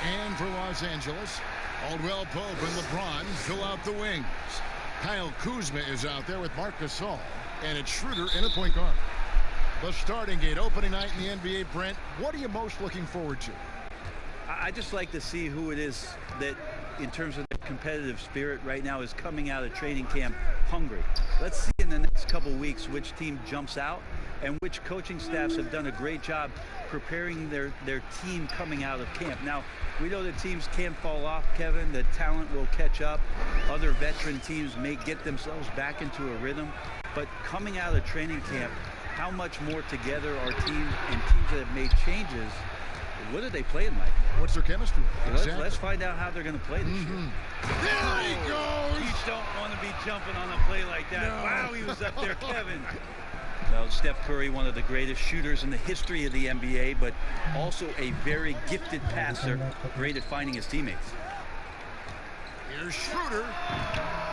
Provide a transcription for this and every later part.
And for Los Angeles, Caldwell Pope and LeBron fill out the wings. Kyle Kuzma is out there with Marc Gasol, and it's Schroeder in a point guard. The starting gate opening night in the NBA, Brent. What are you most looking forward to? I just like to see who it is that, in terms of the competitive spirit right now, is coming out of training camp hungry. Let's see in the next couple weeks which team jumps out and which coaching staffs have done a great job preparing their team coming out of camp. Now, we know that teams can't fall off, Kevin. The talent will catch up. Other veteran teams may get themselves back into a rhythm. But coming out of training camp, how much more together are teams and teams that have made changes? What are they playing like? What's their chemistry? Exactly. Let's find out how they're going to play this year. There he goes! You don't want to be jumping on a play like that. No. Wow, he was up there, Kevin. Well, Steph Curry, one of the greatest shooters in the history of the NBA, but also a very gifted passer, great at finding his teammates. Here's Schroeder.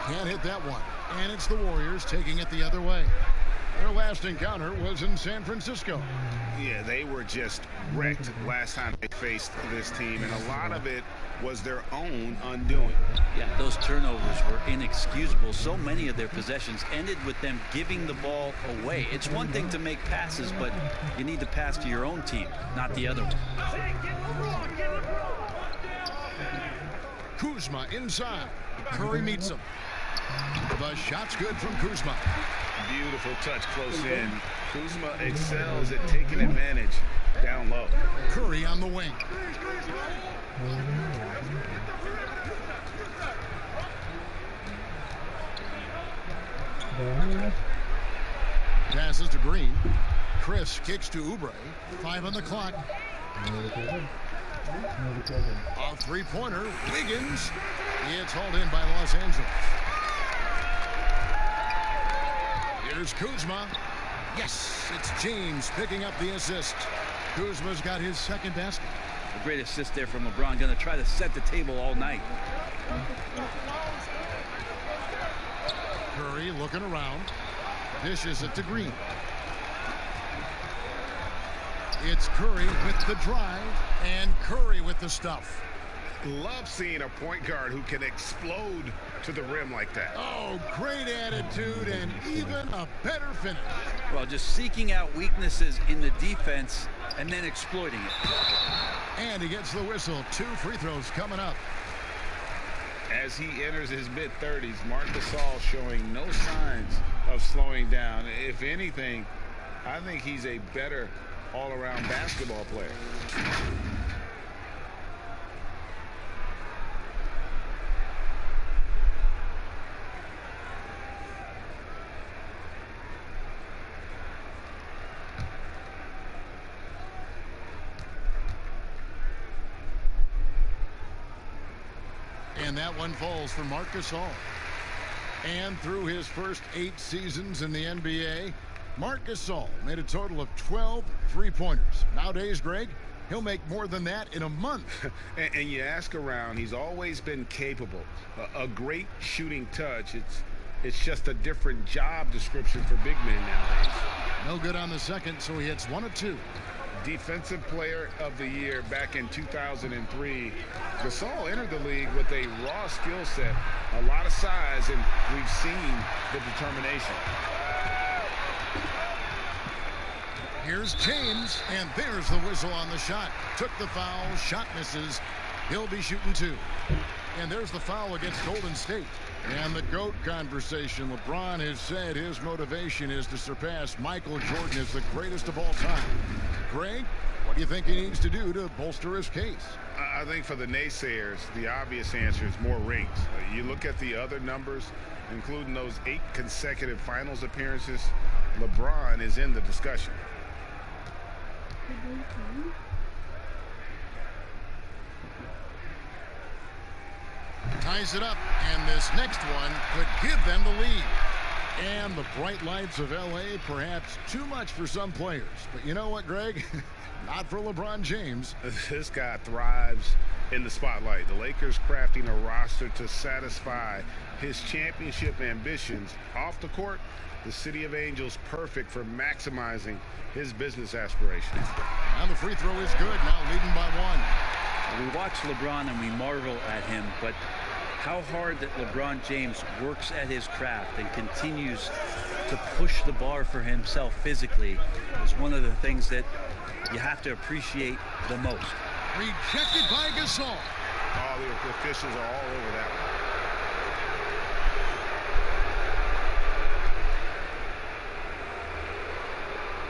Can't hit that one. And it's the Warriors taking it the other way. Their last encounter was in San Francisco. Yeah, they were just wrecked last time they faced this team, and a lot of it was their own undoing. Yeah, those turnovers were inexcusable. So many of their possessions ended with them giving the ball away. It's one thing to make passes, but you need to pass to your own team, not the other one. Kuzma inside. Curry meets him. The shot's good from Kuzma. Beautiful touch close in. Kuzma excels at taking advantage down low. Curry on the wing. Passes to Green. Chris kicks to Oubre. 5 on the clock. A three-pointer. Wiggins. It's hauled in by Los Angeles. Here's Kuzma. Yes, it's James picking up the assist. Kuzma's got his second basket. A great assist there from LeBron. Going to try to set the table all night. Curry looking around. Dishes it to Green. It's Curry with the drive, and Curry with the stuff. Love seeing a point guard who can explode to the rim like that. Oh, great attitude and even a better finish. Well, just seeking out weaknesses in the defense and then exploiting it. And he gets the whistle. 2 free throws coming up. As he enters his mid-30s, Marc Gasol showing no signs of slowing down. If anything, I think he's a better all-around basketball player. And that one falls for Marc Gasol. And through his first 8 seasons in the NBA, Marc Gasol made a total of 12 three-pointers. Nowadays, Greg, he'll make more than that in a month. And you ask around, he's always been capable. A great shooting touch. It's just a different job description for big men nowadays. No good on the second, so he hits 1 of 2. Defensive Player of the Year back in 2003. Gasol entered the league with a raw skill set, a lot of size, and we've seen the determination. Here's James, and there's the whistle on the shot. Took the foul, shot misses. He'll be shooting 2. And there's the foul against Golden State. And the GOAT conversation. LeBron has said his motivation is to surpass Michael Jordan as the greatest of all time. Greg, what do you think he needs to do to bolster his case? I think for the naysayers, the obvious answer is more rings. You look at the other numbers, including those 8 consecutive finals appearances, LeBron is in the discussion. Ties it up, and this next one could give them the lead. And the bright lights of L.A., perhaps too much for some players. But you know what, Greg? Not for LeBron James. This guy thrives in the spotlight. The Lakers crafting a roster to satisfy his championship ambitions. Off the court, The City of Angels perfect for maximizing his business aspirations. And the free throw is good, now leading by 1. We watch LeBron and we marvel at him, but how hard that LeBron James works at his craft and continues to push the bar for himself physically is one of the things that you have to appreciate the most. Rejected by Gasol. Oh, the officials are all over that one.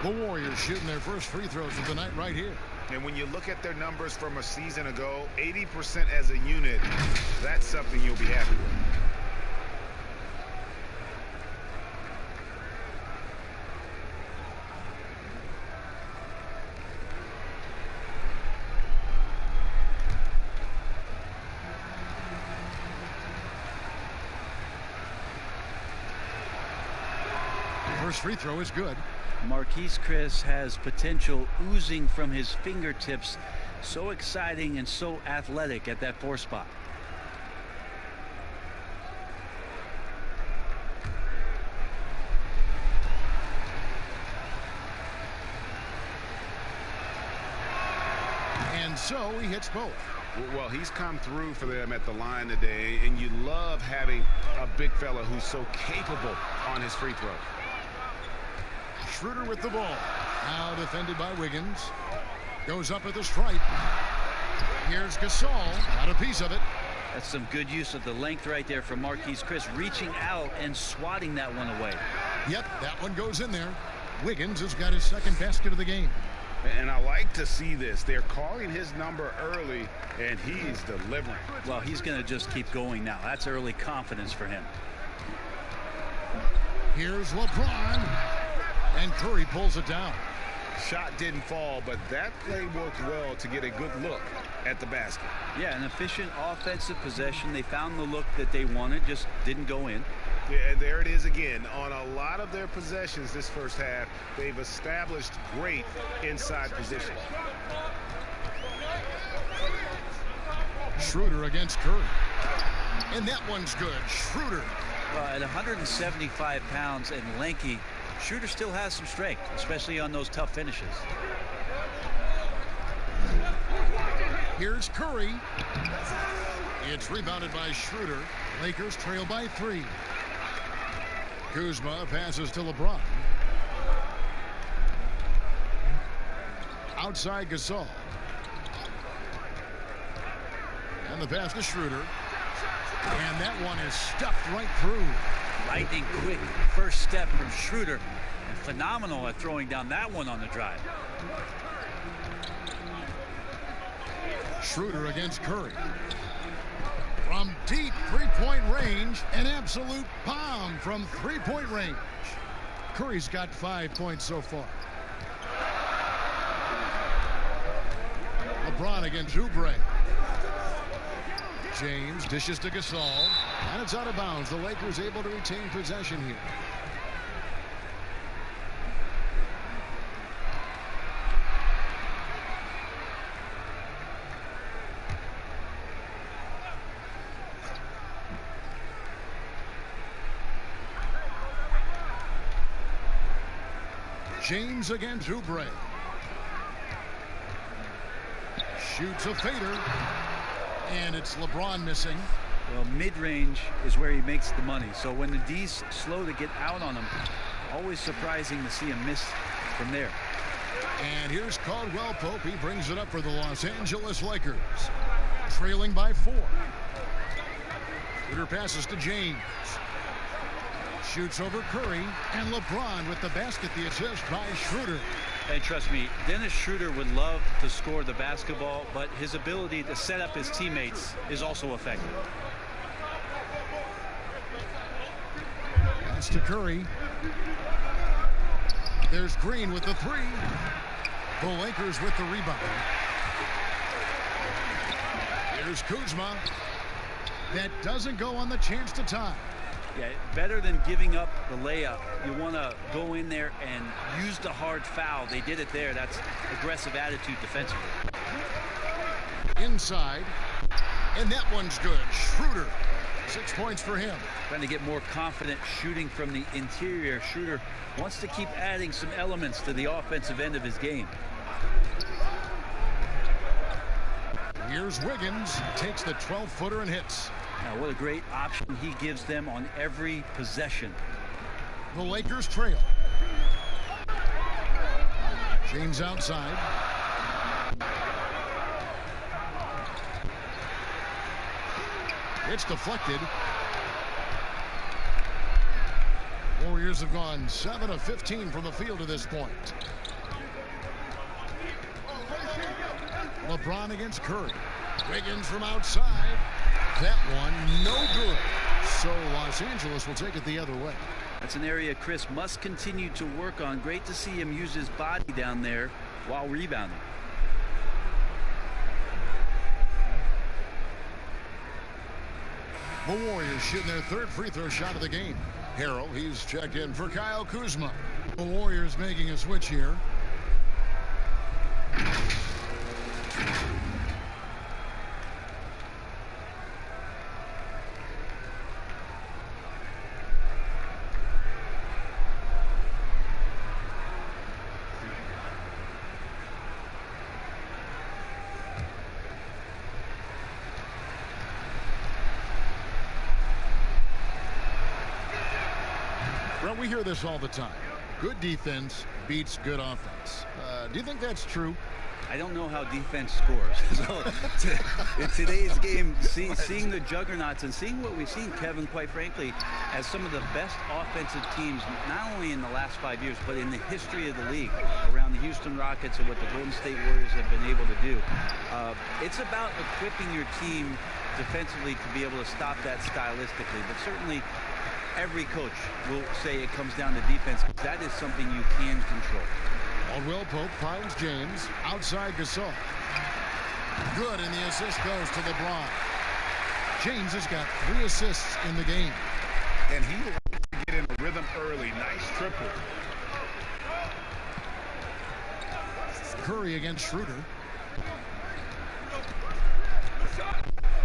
The Warriors shooting their first free throws of the night right here. And when you look at their numbers from a season ago, 80% as a unit, that's something you'll be happy with. First free throw is good. Marquese Chriss has potential oozing from his fingertips. So exciting and so athletic at that 4 spot. And so he hits both. Well, he's come through for them at the line today, and you love having a big fella who's so capable on his free throw. Schroeder with the ball. Now defended by Wiggins. Goes up at the stripe. Here's Gasol. Got a piece of it. That's some good use of the length right there from Marquese Chriss, reaching out and swatting that one away. Yep, that one goes in there. Wiggins has got his second basket of the game. And I like to see this. They're calling his number early, and he's delivering. Well, he's going to just keep going now. That's early confidence for him. Here's LeBron. And Curry pulls it down. Shot didn't fall, but that play worked well to get a good look at the basket. Yeah, an efficient offensive possession. They found the look that they wanted, just didn't go in. Yeah, and there it is again. On a lot of their possessions this first half, they've established great inside positions. Schroeder against Curry. And that one's good. Schroeder. At 175 pounds and lanky, Schroeder still has some strength, especially on those tough finishes. Here's Curry. It's rebounded by Schroeder. Lakers trail by 3. Kuzma passes to LeBron. Outside Gasol. And the pass to Schroeder. And that one is stuffed right through. Lightning quick first step from Schroeder. And phenomenal at throwing down that one on the drive. Schroeder against Curry. From deep three-point range, an absolute bomb from three-point range. Curry's got 5 points so far. LeBron against Oubre. James dishes to Gasol, and it's out of bounds. The Lakers able to retain possession here. James against Oubre. Shoots a fader. And it's LeBron missing. Well, mid-range is where he makes the money. So when the D's slow to get out on him, always surprising to see him miss from there. And here's Caldwell Pope. He brings it up for the Los Angeles Lakers. Trailing by 4. Shooter passes to James. Shoots over Curry. And LeBron with the basket. The assist by Schroeder. And trust me, Dennis Schroeder would love to score the basketball, but his ability to set up his teammates is also effective. Pass to Curry. There's Green with the 3. The Lakers with the rebound. Here's Kuzma. That doesn't go on the chance to tie. Yeah, better than giving up the layup. You want to go in there and use the hard foul. They did it there. That's aggressive attitude defensively. Inside. And that one's good. Schroeder. 6 points for him. Trying to get more confident shooting from the interior. Schroeder wants to keep adding some elements to the offensive end of his game. Here's Wiggins, takes the 12-footer and hits. Now, what a great option he gives them on every possession. The Lakers trail. James outside. It's deflected. Warriors have gone 7 of 15 from the field to this point. LeBron against Curry. Wiggins from outside. That one, no good. So Los Angeles will take it the other way. That's an area Chris must continue to work on. Great to see him use his body down there while rebounding. The Warriors shooting their third free throw shot of the game. Harrell, he's checked in for Kyle Kuzma. The Warriors making a switch here. Well, we hear this all the time. Good defense beats good offense. Do you think that's true? I don't know how defense scores. So, in today's game, seeing the juggernauts and seeing what we've seen, Kevin, quite frankly, as some of the best offensive teams, not only in the last 5 years, but in the history of the league, around the Houston Rockets and what the Golden State Warriors have been able to do. It's about equipping your team defensively to be able to stop that stylistically, but certainly every coach will say it comes down to defense, because that is something you can control. Caldwell Pope finds James. Outside Gasol. Good, and the assist goes to LeBron. James has got 3 assists in the game. And he likes to get in a rhythm early. Nice triple. Curry against Schroeder.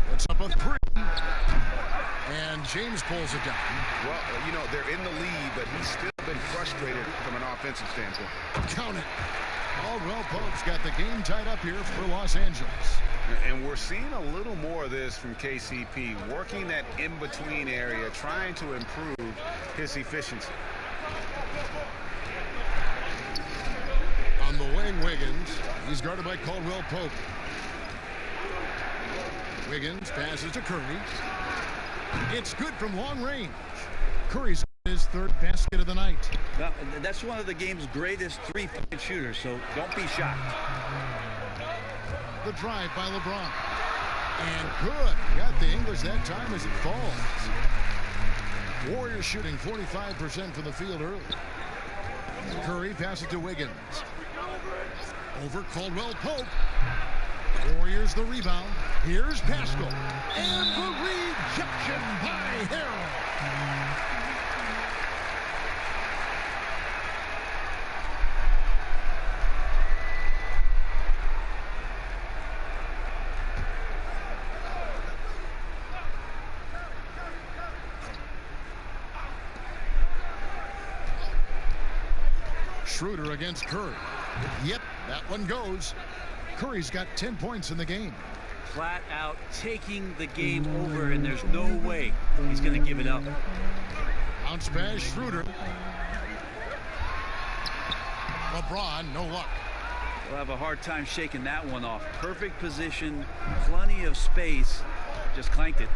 Puts up a 3. And James pulls it down. Well, you know, they're in the lead, but he's still been frustrated from an offensive standpoint. Count it. Caldwell Pope's got the game tied up here for Los Angeles. And we're seeing a little more of this from KCP, working that in-between area, trying to improve his efficiency. On the wing, Wiggins. He's guarded by Caldwell Pope. Wiggins passes to Curry. It's good from long range. Curry's his 3rd basket of the night. Well, that's one of the game's greatest three-point shooters, so don't be shocked. The drive by LeBron. And good. Got the English that time as it falls. Warriors shooting 45% from the field early. Curry passes to Wiggins. Over Caldwell Pope. Warriors the rebound. Here's Pascal. And the rejection by Harrell. Schroeder against Curry. Yep, that one goes. Curry's got 10 points in the game. Flat out taking the game over, and there's no way he's going to give it up. Bounce pass, Schroeder. LeBron, no luck. We'll have a hard time shaking that one off. Perfect position, plenty of space, just clanked it.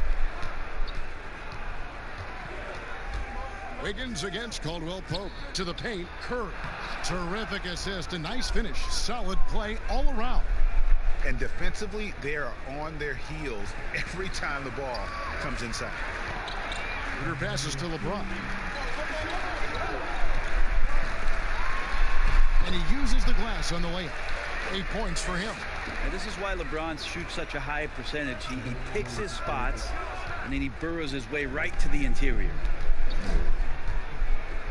Wiggins against Caldwell Pope. To the paint, Curry. Terrific assist, a nice finish. Solid play all around. And defensively, they are on their heels every time the ball comes inside. Schroeder passes to LeBron. And he uses the glass on the layup. 8 points for him. And this is why LeBron shoots such a high percentage. He picks his spots, and then he burrows his way right to the interior.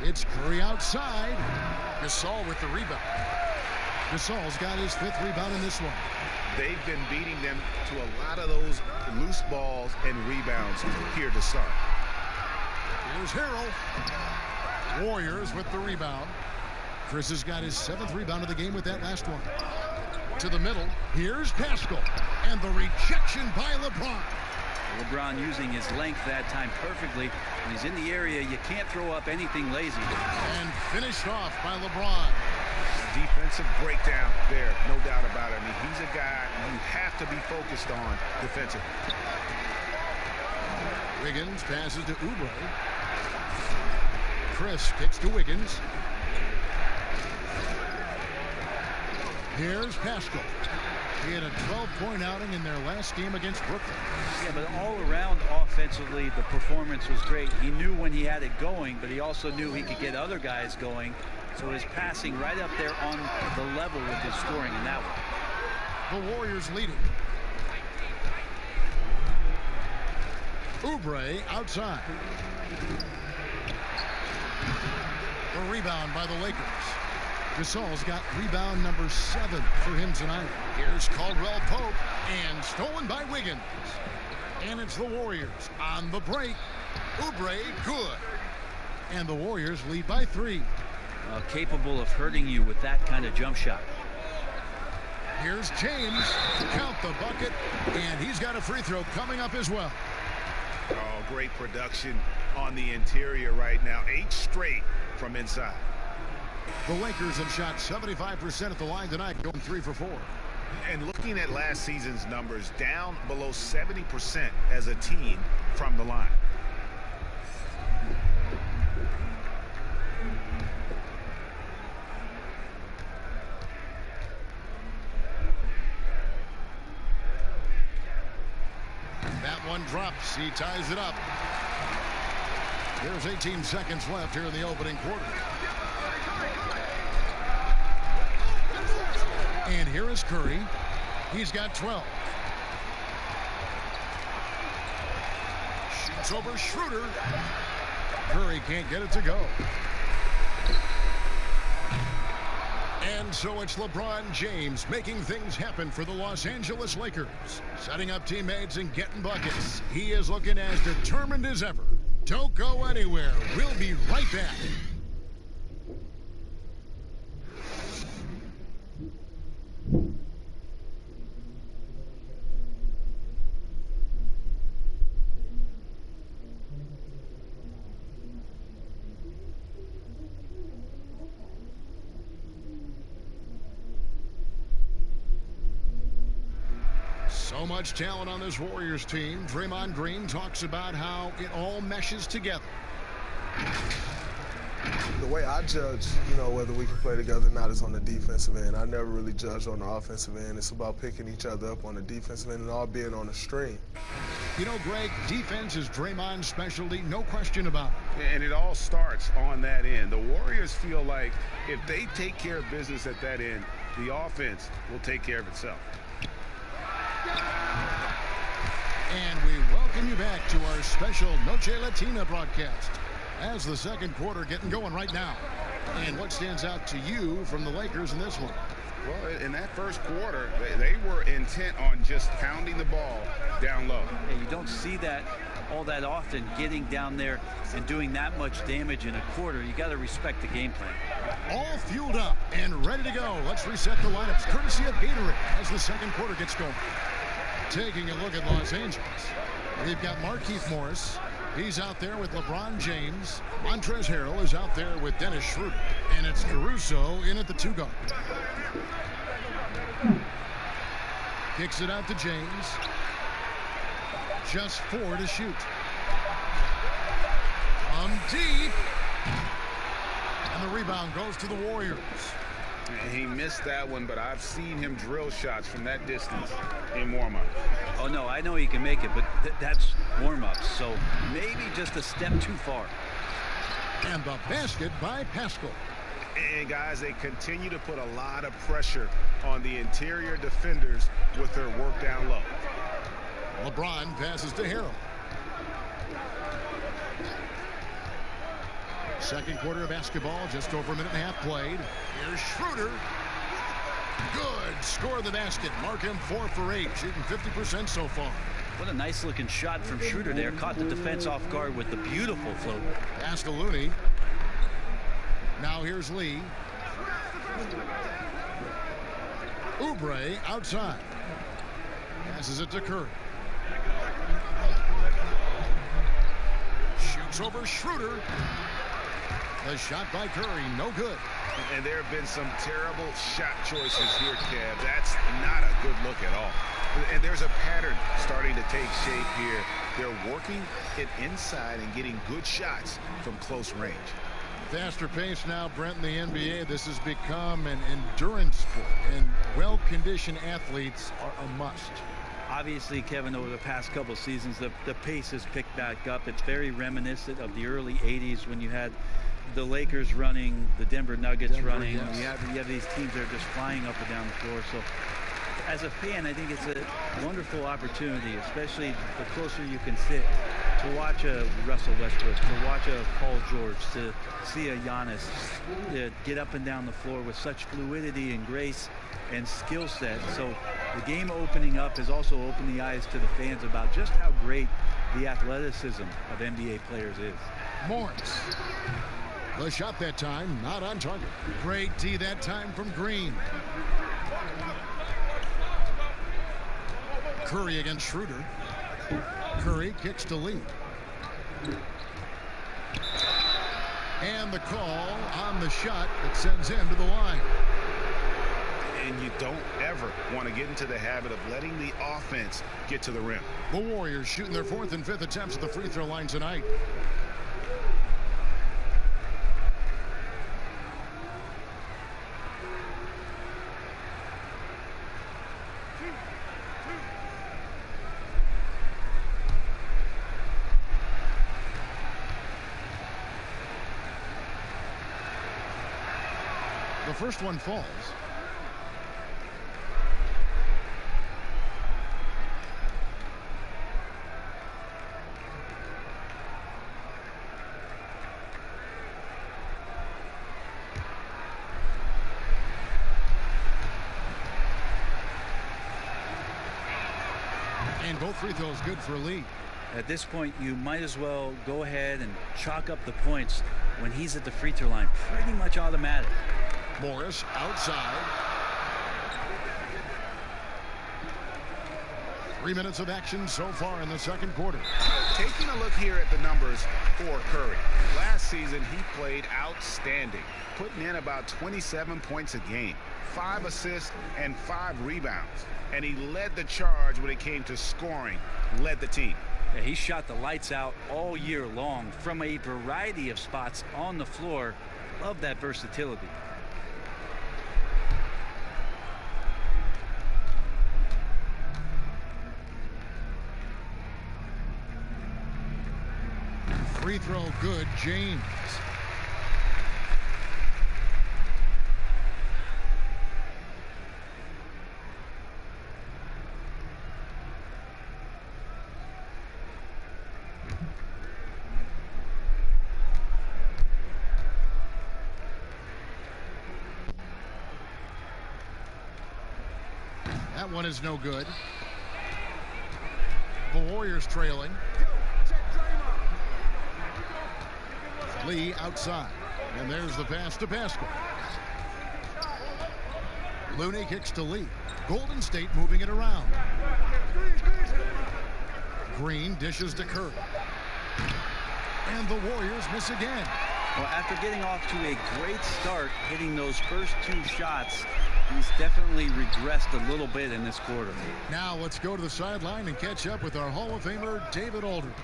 It's Curry outside. Gasol with the rebound. Gasol's got his 5th rebound in this one. they've been beating them to a lot of those loose balls and rebounds here to start. Here's Harrell. Warriors with the rebound. Chris has got his 7th rebound of the game with that last one. To the middle. Here's Pascal. And the rejection by LeBron. LeBron using his length that time perfectly. When he's in the area, you can't throw up anything lazy. And finished off by LeBron. Defensive breakdown there, no doubt about it. I mean, he's a guy you have to be focused on defensively. Wiggins passes to Oubre. Chris kicks to Wiggins. Here's Pascal. He had a 12-point outing in their last game against Brooklyn. Yeah, but all around offensively, the performance was great. He knew when he had it going, but he also knew he could get other guys going. So his passing right up there on the level with his scoring in that one. The Warriors leading. Oubre outside. The rebound by the Lakers. Gasol's got rebound number 7 for him tonight. Here's Caldwell Pope, and stolen by Wiggins. And it's the Warriors on the break. Oubre, good. And the Warriors lead by 3. Capable of hurting you with that kind of jump shot. Here's James. Count the bucket, and he's got a free throw coming up as well. Oh, great production on the interior right now. 8 straight from inside. The Lakers have shot 75% at the line tonight, going 3 for 4. And looking at last season's numbers, down below 70% as a team from the line. That one drops. He ties it up. There's 18 seconds left here in the opening quarter. And here is Curry. He's got 12. Shoots over Schroeder. Curry can't get it to go. And so it's LeBron James making things happen for the Los Angeles Lakers. Setting up teammates and getting buckets. He is looking as determined as ever. Don't go anywhere. We'll be right back. So much talent on this Warriors team. Draymond Green talks about how it all meshes together. The way I judge, whether we can play together or not is on the defensive end. I never really judge on the offensive end. It's about picking each other up on the defensive end and all being on the string. Greg, defense is Draymond's specialty, no question about it. And it all starts on that end. The Warriors feel like if they take care of business at that end, the offense will take care of itself. And we welcome you back to our special Noche Latina broadcast as the second quarter getting going right now. And what stands out to you from the Lakers in this one? Well, in that first quarter, they were intent on just pounding the ball down low. Yeah, you don't see that all that often, getting down there and doing that much damage in a quarter. You got to respect the game plan. All fueled up and ready to go. Let's reset the lineups courtesy of Gatorade as the second quarter gets going. Taking a look at Los Angeles, we've got Markieff Morris. He's out there with LeBron James. Montrezl Harrell is out there with Dennis Schroeder. And it's Caruso in at the 2 guard. Kicks it out to James. Just 4 to shoot. From deep. And the rebound goes to the Warriors. He missed that one, but I've seen him drill shots from that distance in warm-up. Oh, no, I know he can make it, but that's warm-ups, so maybe just a step too far. And the basket by Pascal. And, guys, they continue to put a lot of pressure on the interior defenders with their work down low. LeBron passes to Harrell. Second quarter of basketball, just over a minute and a half played. Here's Schroeder. Good. Score the basket. Mark him 4 for 8, shooting 50% so far. What a nice looking shot from Schroeder there. Caught the defense off guard with the beautiful floater. Pass to Looney. Now here's Lee. Oubre outside. Passes it to Curry. Shoots over Schroeder. The shot by Curry, no good. And there have been some terrible shot choices here, Kev. That's not a good look at all. And there's a pattern starting to take shape here. They're working it inside and getting good shots from close range. Faster pace now, Brent, in the NBA. This has become an endurance sport, and well-conditioned athletes are a must. Obviously, Kevin, over the past couple seasons, the pace has picked back up. It's very reminiscent of the early 80s when you had the Lakers running, the Denver Nuggets running. Yes. You have these teams that are just flying up and down the floor. So as a fan, I think it's a wonderful opportunity, especially the closer you can sit, to watch a Russell Westbrook, to watch a Paul George, to see a Giannis get up and down the floor with such fluidity and grace and skill set. So the game opening up has also opened the eyes to the fans about just how great the athleticism of NBA players is. Morris. The shot that time, not on target. Great D that time from Green. Curry against Schroeder. Curry kicks to Lee. And the call on the shot that sends him to the line. And you don't ever want to get into the habit of letting the offense get to the rim. The Warriors shooting their 4th and 5th attempts at the free throw line tonight. The first one falls. And both free throws good for Lee. At this point, you might as well go ahead and chalk up the points when he's at the free throw line. Pretty much automatic. Morris outside. 3 minutes of action so far in the second quarter. Taking a look here at the numbers for Curry. Last season, he played outstanding, putting in about 27 points a game, 5 assists and 5 rebounds. And he led the charge when it came to scoring, led the team. Yeah, he shot the lights out all year long from a variety of spots on the floor. Love that versatility. Free throw good, James. That one is no good. The Warriors trailing. Lee outside. And there's the pass to Pascal. Looney kicks to Lee. Golden State moving it around. Green dishes to Curry. And the Warriors miss again. Well, after getting off to a great start, hitting those first 2 shots, he's definitely regressed a little bit in this quarter. Now let's go to the sideline and catch up with our Hall of Famer, David Aldridge.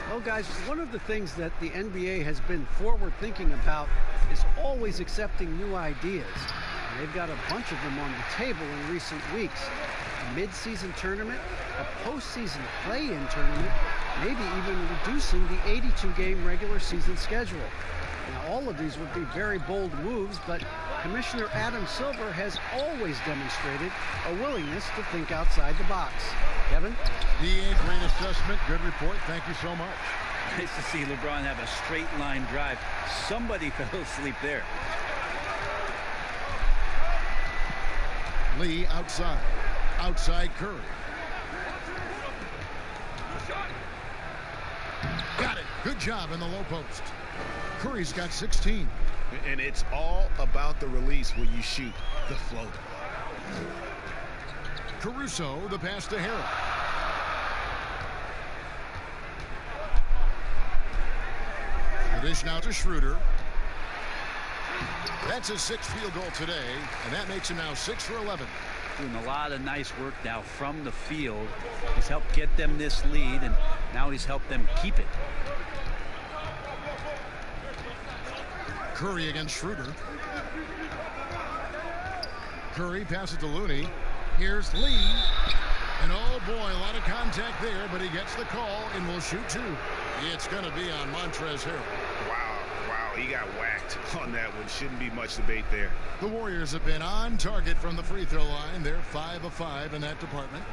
Well, guys, one of the things that the NBA has been forward thinking about is always accepting new ideas. And they've got a bunch of them on the table in recent weeks. A mid-season tournament, a postseason play-in tournament, maybe even reducing the 82-game regular season schedule. Now, all of these would be very bold moves, but Commissioner Adam Silver has always demonstrated a willingness to think outside the box. Kevin? DA, great assessment. Good report. Thank you so much. Nice to see LeBron have a straight line drive. Somebody fell asleep there. Lee outside. Outside Curry. Got it. Good job in the low post. Curry's got 16. And it's all about the release when you shoot the floater. Caruso, the pass to Harrell. The dish now to Schroeder. That's his 6th field goal today, and that makes him now 6 for 11. Doing a lot of nice work now from the field. He's helped get them this lead, and now he's helped them keep it. Curry against Schroeder. Curry passes to Looney. Here's Lee. And oh boy, a lot of contact there, but he gets the call and will shoot 2. It's going to be on Montrezl Harrell. Wow, he got whacked on that one. Shouldn't be much debate there. The Warriors have been on target from the free throw line. They're 5 of 5 in that department.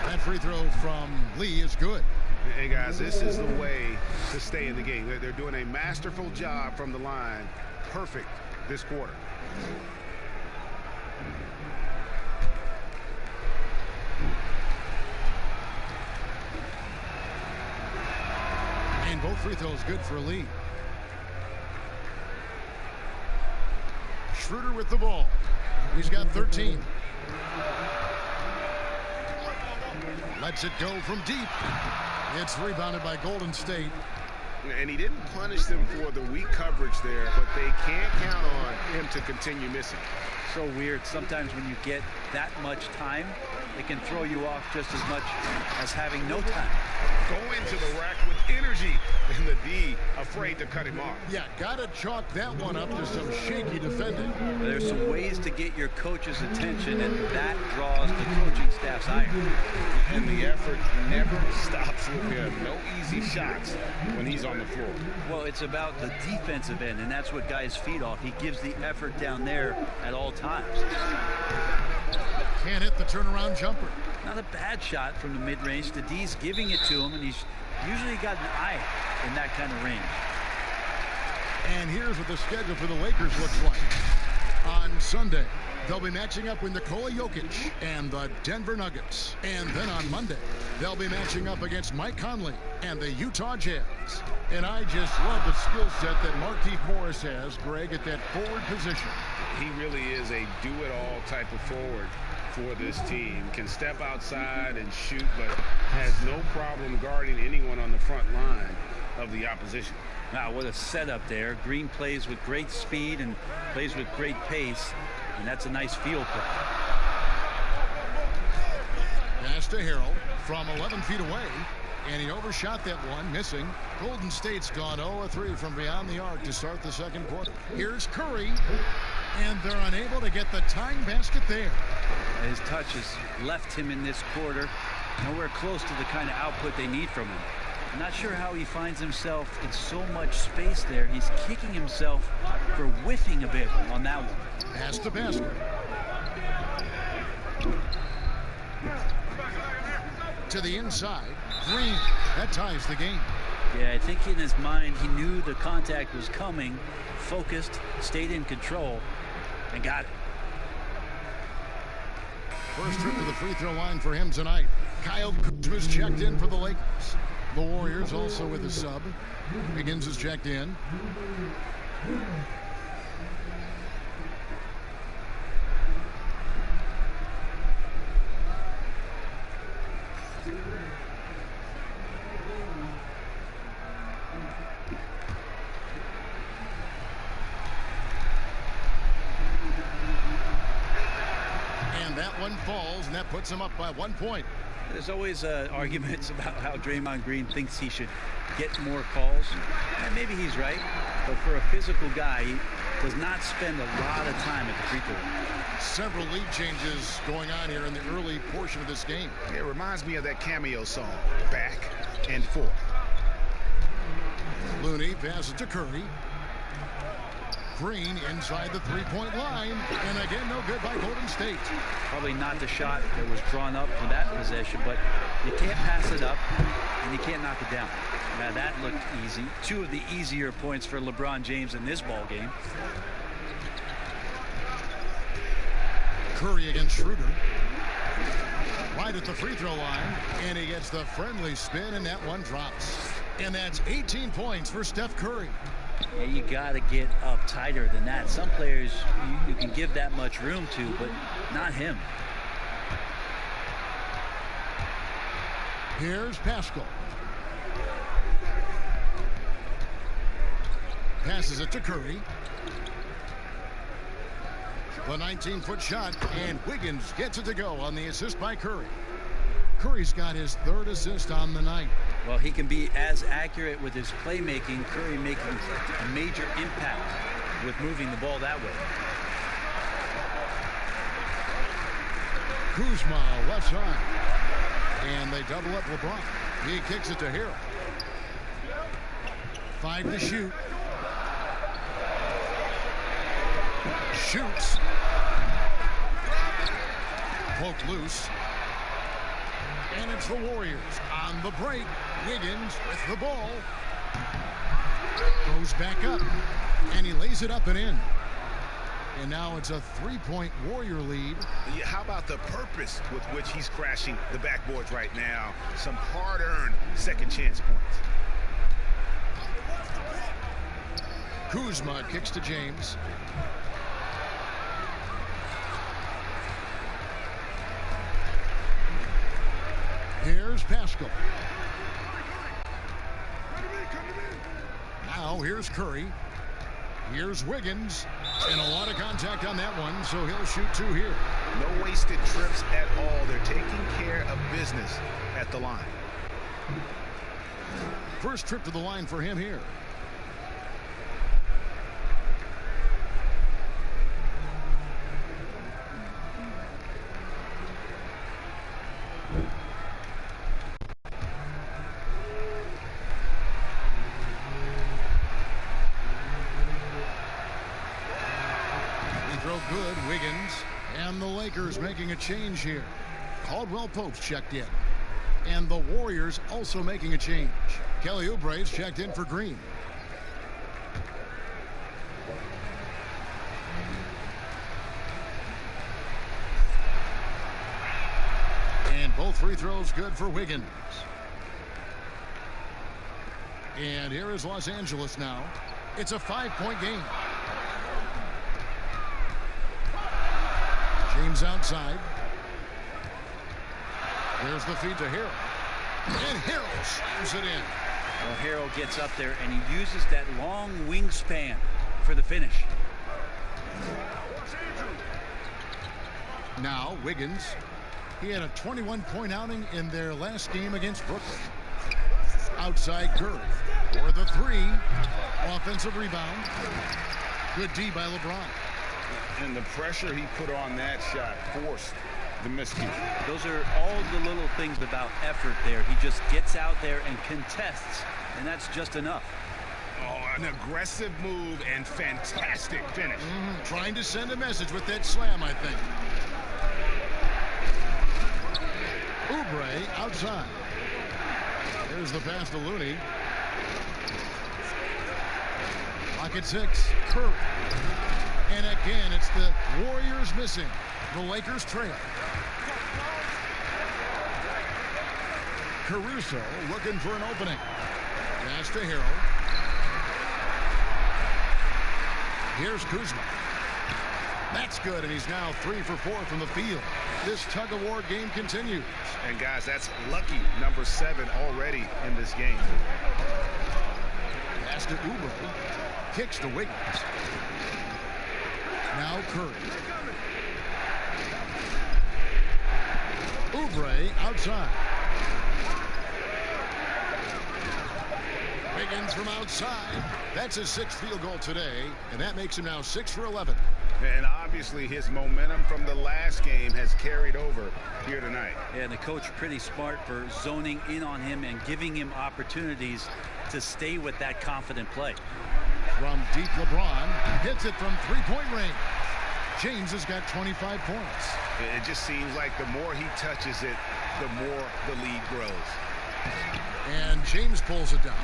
That free throw from Lee is good. Hey guys, this is the way to stay in the game. They're doing a masterful job from the line. Perfect this quarter. And both free throws good for Lee. Schroeder with the ball. He's got 13. Lets it go from deep. It's rebounded by Golden State. And he didn't punish them for the weak coverage there, but they can't count on him to continue missing. So weird. Sometimes when you get that much time, it can throw you off just as much as having no time. Go into the rack with energy, and the D afraid to cut him off. Yeah, gotta chalk that one up to some shaky defending. There's some ways to get your coach's attention, and that draws the coaching staff's ire. And the effort never stops with him. No easy shots when he's on the floor. Well, it's about the defensive end, and that's what guys feed off. He gives the effort down there at all times. Can't hit the turnaround jumper. Not a bad shot from the mid-range. The D's giving it to him, and he's usually got an eye in that kind of range. And here's what the schedule for the Lakers looks like. On Sunday, they'll be matching up with Nikola Jokic and the Denver Nuggets. And then on Monday, they'll be matching up against Mike Conley and the Utah Jazz. And I just love the skill set that Markieff Morris has, Greg, at that forward position. He really is a do-it-all type of forward for this team. Can step outside and shoot, but has no problem guarding anyone on the front line of the opposition. Wow, what a setup there. Green plays with great speed and plays with great pace, and that's a nice field play. Pass to Harrell from 11 feet away, and he overshot that one, missing. Golden State's gone 0-3 from beyond the arc to start the second quarter. Here's Curry, and they're unable to get the tying basket there. His touch has left him in this quarter. Nowhere close to the kind of output they need from him. I'm not sure how he finds himself in so much space there. He's kicking himself for whiffing a bit on that one. Pass to basket. To the inside. Green. That ties the game. Yeah, I think in his mind he knew the contact was coming, focused, stayed in control, and got it. First trip to the free throw line for him tonight. Kyle Kuzma's checked in for the Lakers. The Warriors also with a sub. Higgins is checked in. And that one falls, and that puts him up by 1 point. There's always arguments about how Draymond Green thinks he should get more calls. And maybe he's right, but for a physical guy, he does not spend a lot of time at the free throw line. Several lead changes going on here in the early portion of this game. It reminds me of that Cameo song, Back and Forth. Looney passes to Curry. Green inside the three-point line, and again, no good by Golden State. Probably not the shot that was drawn up for that possession, but you can't pass it up, and you can't knock it down. Now that looked easy. 2 of the easier points for LeBron James in this ball game. Curry against Schroeder. Right at the free throw line, and he gets the friendly spin, and that one drops. And that's 18 points for Steph Curry. Yeah, you got to get up tighter than that. Some players you can give that much room to, but not him. Here's Pascal. Passes it to Curry. The 19-foot shot, and Wiggins gets it to go on the assist by Curry. Curry's got his 3rd assist on the night. Well, he can be as accurate with his playmaking. Curry making a major impact with moving the ball that way. Kuzma left side. And they double up LeBron. He kicks it to Hero. 5 to shoot. Shoots. Poked loose. And it's the Warriors on the break. Wiggins with the ball. Goes back up. And he lays it up and in. And now it's a 3-point Warrior lead. Yeah, how about the purpose with which he's crashing the backboards right now? Some hard-earned second chance points. Kuzma kicks to James. Here's Pascal. Now here's Curry. Here's Wiggins. And a lot of contact on that one, so he'll shoot 2 here. No wasted trips at all. They're taking care of business at the line. First trip to the line for him here. Good, Wiggins, and the Lakers making a change here. Caldwell Pope's checked in, and the Warriors also making a change. Kelly Oubre's checked in for Green. And both free throws good for Wiggins. And here is Los Angeles now. It's a 5-point game. James outside. There's the feed to Hero. And Hero slams it in. Well, Hero gets up there and he uses that long wingspan for the finish. Now Wiggins. He had a 21-point outing in their last game against Brooklyn. Outside Curry for the 3. Offensive rebound. Good D by LeBron. And the pressure he put on that shot forced the miscue. Those are all the little things about effort there. He just gets out there and contests, and that's just enough. Oh, an aggressive move and fantastic finish. Trying to send a message with that slam, I think. Oubre outside. There's the pass to Looney. Pocket 6. Curry. And again, it's the Warriors missing. The Lakers trail. Caruso looking for an opening. Pass to Hero. Here's Kuzma. That's good, and he's now 3 for 4 from the field. This tug-of-war game continues. And guys, that's lucky number 7 already in this game. Pass to Oubre. Kicks to Wiggins. Now Curry. Oubre outside. Wiggins from outside. That's his 6th field goal today, and that makes him now 6 for 11. And obviously his momentum from the last game has carried over here tonight. Yeah, the coach pretty smart for zoning in on him and giving him opportunities to stay with that confident play. From deep, LeBron hits it from three-point range. James has got 25 points. It just seems like the more he touches it, the more the lead grows. And James pulls it down.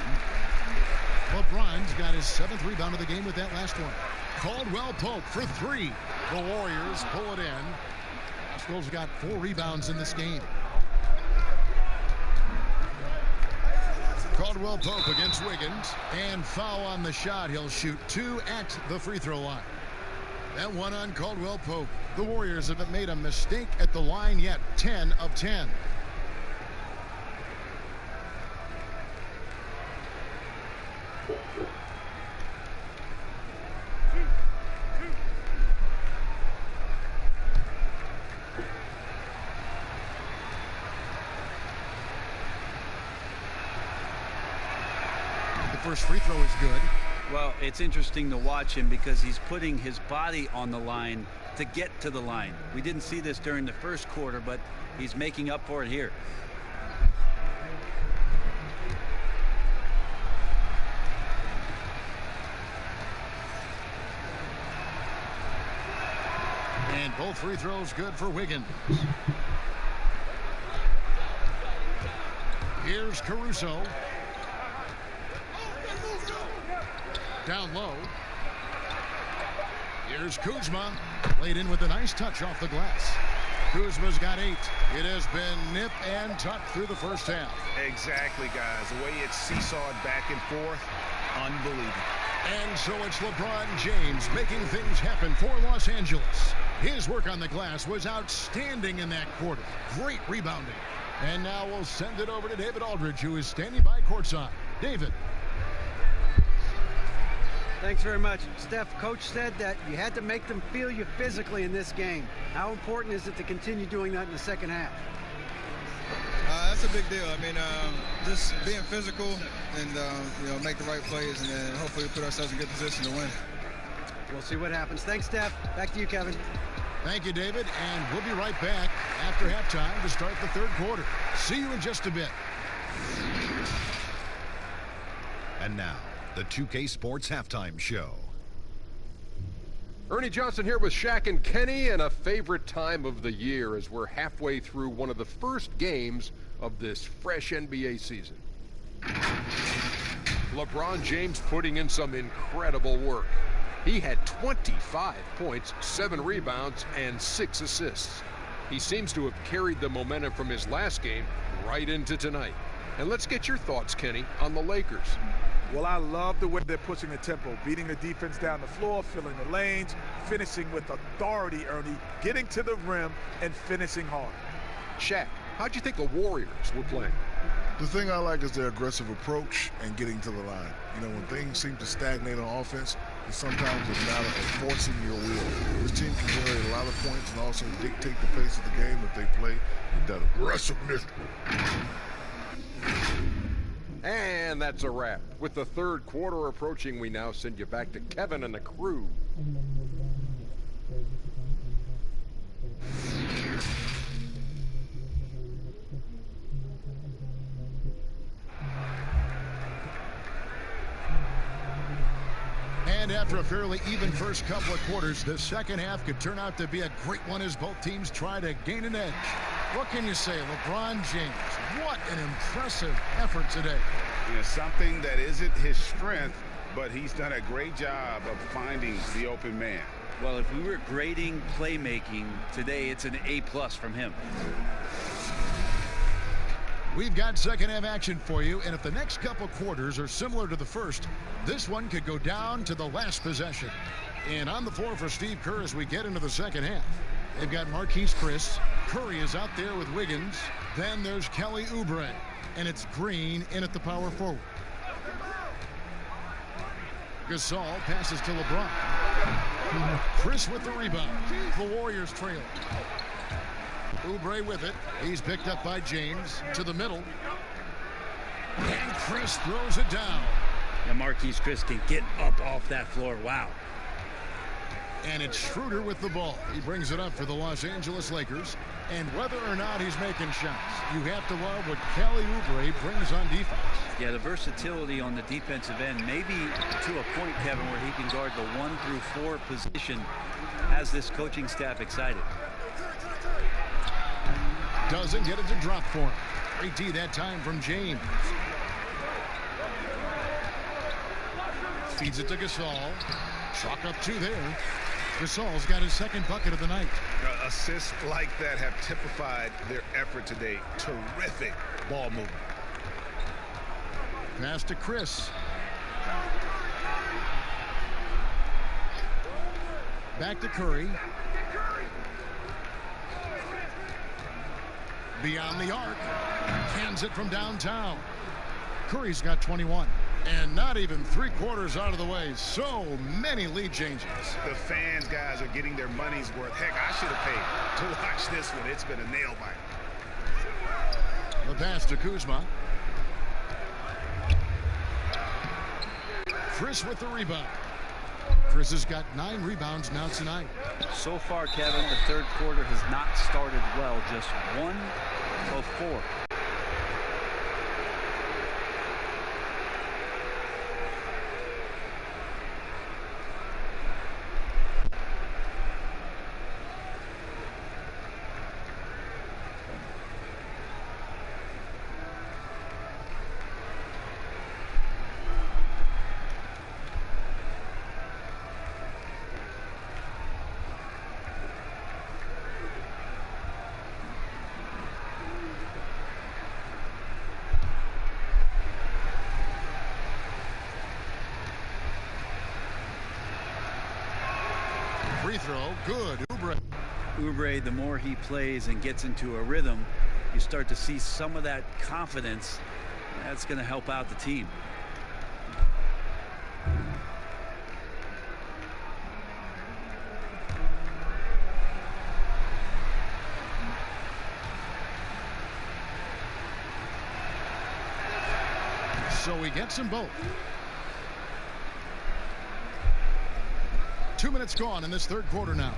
LeBron's got his 7th rebound of the game with that last one. Caldwell Pope for 3. The Warriors pull it in. Pascal's got 4 rebounds in this game. Caldwell Pope against Wiggins. And foul on the shot. He'll shoot 2 at the free throw line. That one on Caldwell Pope. The Warriors haven't made a mistake at the line yet. 10 of 10. The first free throw is good. Well, it's interesting to watch him because he's putting his body on the line to get to the line. We didn't see this during the first quarter, but he's making up for it here. And both free throws good for Wiggins. Here's Caruso. Down low. Here's Kuzma. Laid in with a nice touch off the glass. Kuzma's got 8. It has been nip and tuck through the first half. Exactly, guys. The way it's seesawed back and forth, unbelievable. And so it's LeBron James making things happen for Los Angeles. His work on the glass was outstanding in that quarter. Great rebounding. And now we'll send it over to David Aldridge, who is standing by courtside. David. Thanks very much. Steph, coach said that you had to make them feel you physically in this game. How important is it to continue doing that in the second half? That's a big deal. I mean, just being physical and, make the right plays and then hopefully put ourselves in good position to win. We'll see what happens. Thanks, Steph. Back to you, Kevin. Thank you, David. And we'll be right back after halftime to start the third quarter. See you in just a bit. And now, the 2K Sports Halftime Show. Ernie Johnson here with Shaq and Kenny, and a favorite time of the year as we're halfway through one of the first games of this fresh NBA season. LeBron James putting in some incredible work. He had 25 points, 7 rebounds, and 6 assists. He seems to have carried the momentum from his last game right into tonight. And let's get your thoughts, Kenny, on the Lakers. Well, I love the way they're pushing the tempo, beating the defense down the floor, filling the lanes, finishing with authority, Ernie, getting to the rim and finishing hard. Shaq, how'd you think the Warriors were playing? The thing I like is their aggressive approach and getting to the line. You know, when things seem to stagnate on offense, it's sometimes a matter of forcing your will. This team can generate a lot of points and also dictate the pace of the game if they play with that aggressiveness. And that's a wrap. With the third quarter approaching, we now send you back to Kevin and the crew. And after a fairly even first couple of quarters, the second half could turn out to be a great one as both teams try to gain an edge. What can you say, LeBron James? What an impressive effort today. You know, something that isn't his strength, but he's done a great job of finding the open man. Well, if we were grading playmaking today, it's an A+ from him. We've got second half action for you, and if the next couple quarters are similar to the first, this one could go down to the last possession. And on the floor for Steve Kerr as we get into the second half. They've got Marquise Chris. Curry is out there with Wiggins. Then there's Kelly Oubre. And it's Green in at the power forward. Gasol passes to LeBron. Chris with the rebound. The Warriors trail. Oubre with it. He's picked up by James to the middle. And Chris throws it down. And Marquise Chris can get up off that floor. Wow. And it's Schroeder with the ball. He brings it up for the Los Angeles Lakers. And whether or not he's making shots, you have to love what Kelly Oubre brings on defense. Yeah, the versatility on the defensive end, maybe to a point, Kevin, where he can guard the 1 through 4 position, has this coaching staff excited. Doesn't get it to drop for him. Great D that time from James. Feeds it to Gasol. Chalk up 2 there. Gasol's got his 2nd bucket of the night. Assists like that have typified their effort today. Terrific ball movement. Pass to Chris. Back to Curry. Beyond the arc. Hands it from downtown. Curry's got 21. And not even 3/4 out of the way. So many lead changes. The fans, guys, are getting their money's worth. Heck, I should have paid to watch this one. It's been a nail biter. The pass to Kuzma. Chris with the rebound. Chris has got 9 rebounds now tonight. So far, Kevin, the 3rd quarter has not started well. Just 1 of 4. Free throw, good. Oubre, the more he plays and gets into a rhythm, you start to see some of that confidence. That's going to help out the team. So he gets them both. 2 minutes gone in this 3rd quarter now.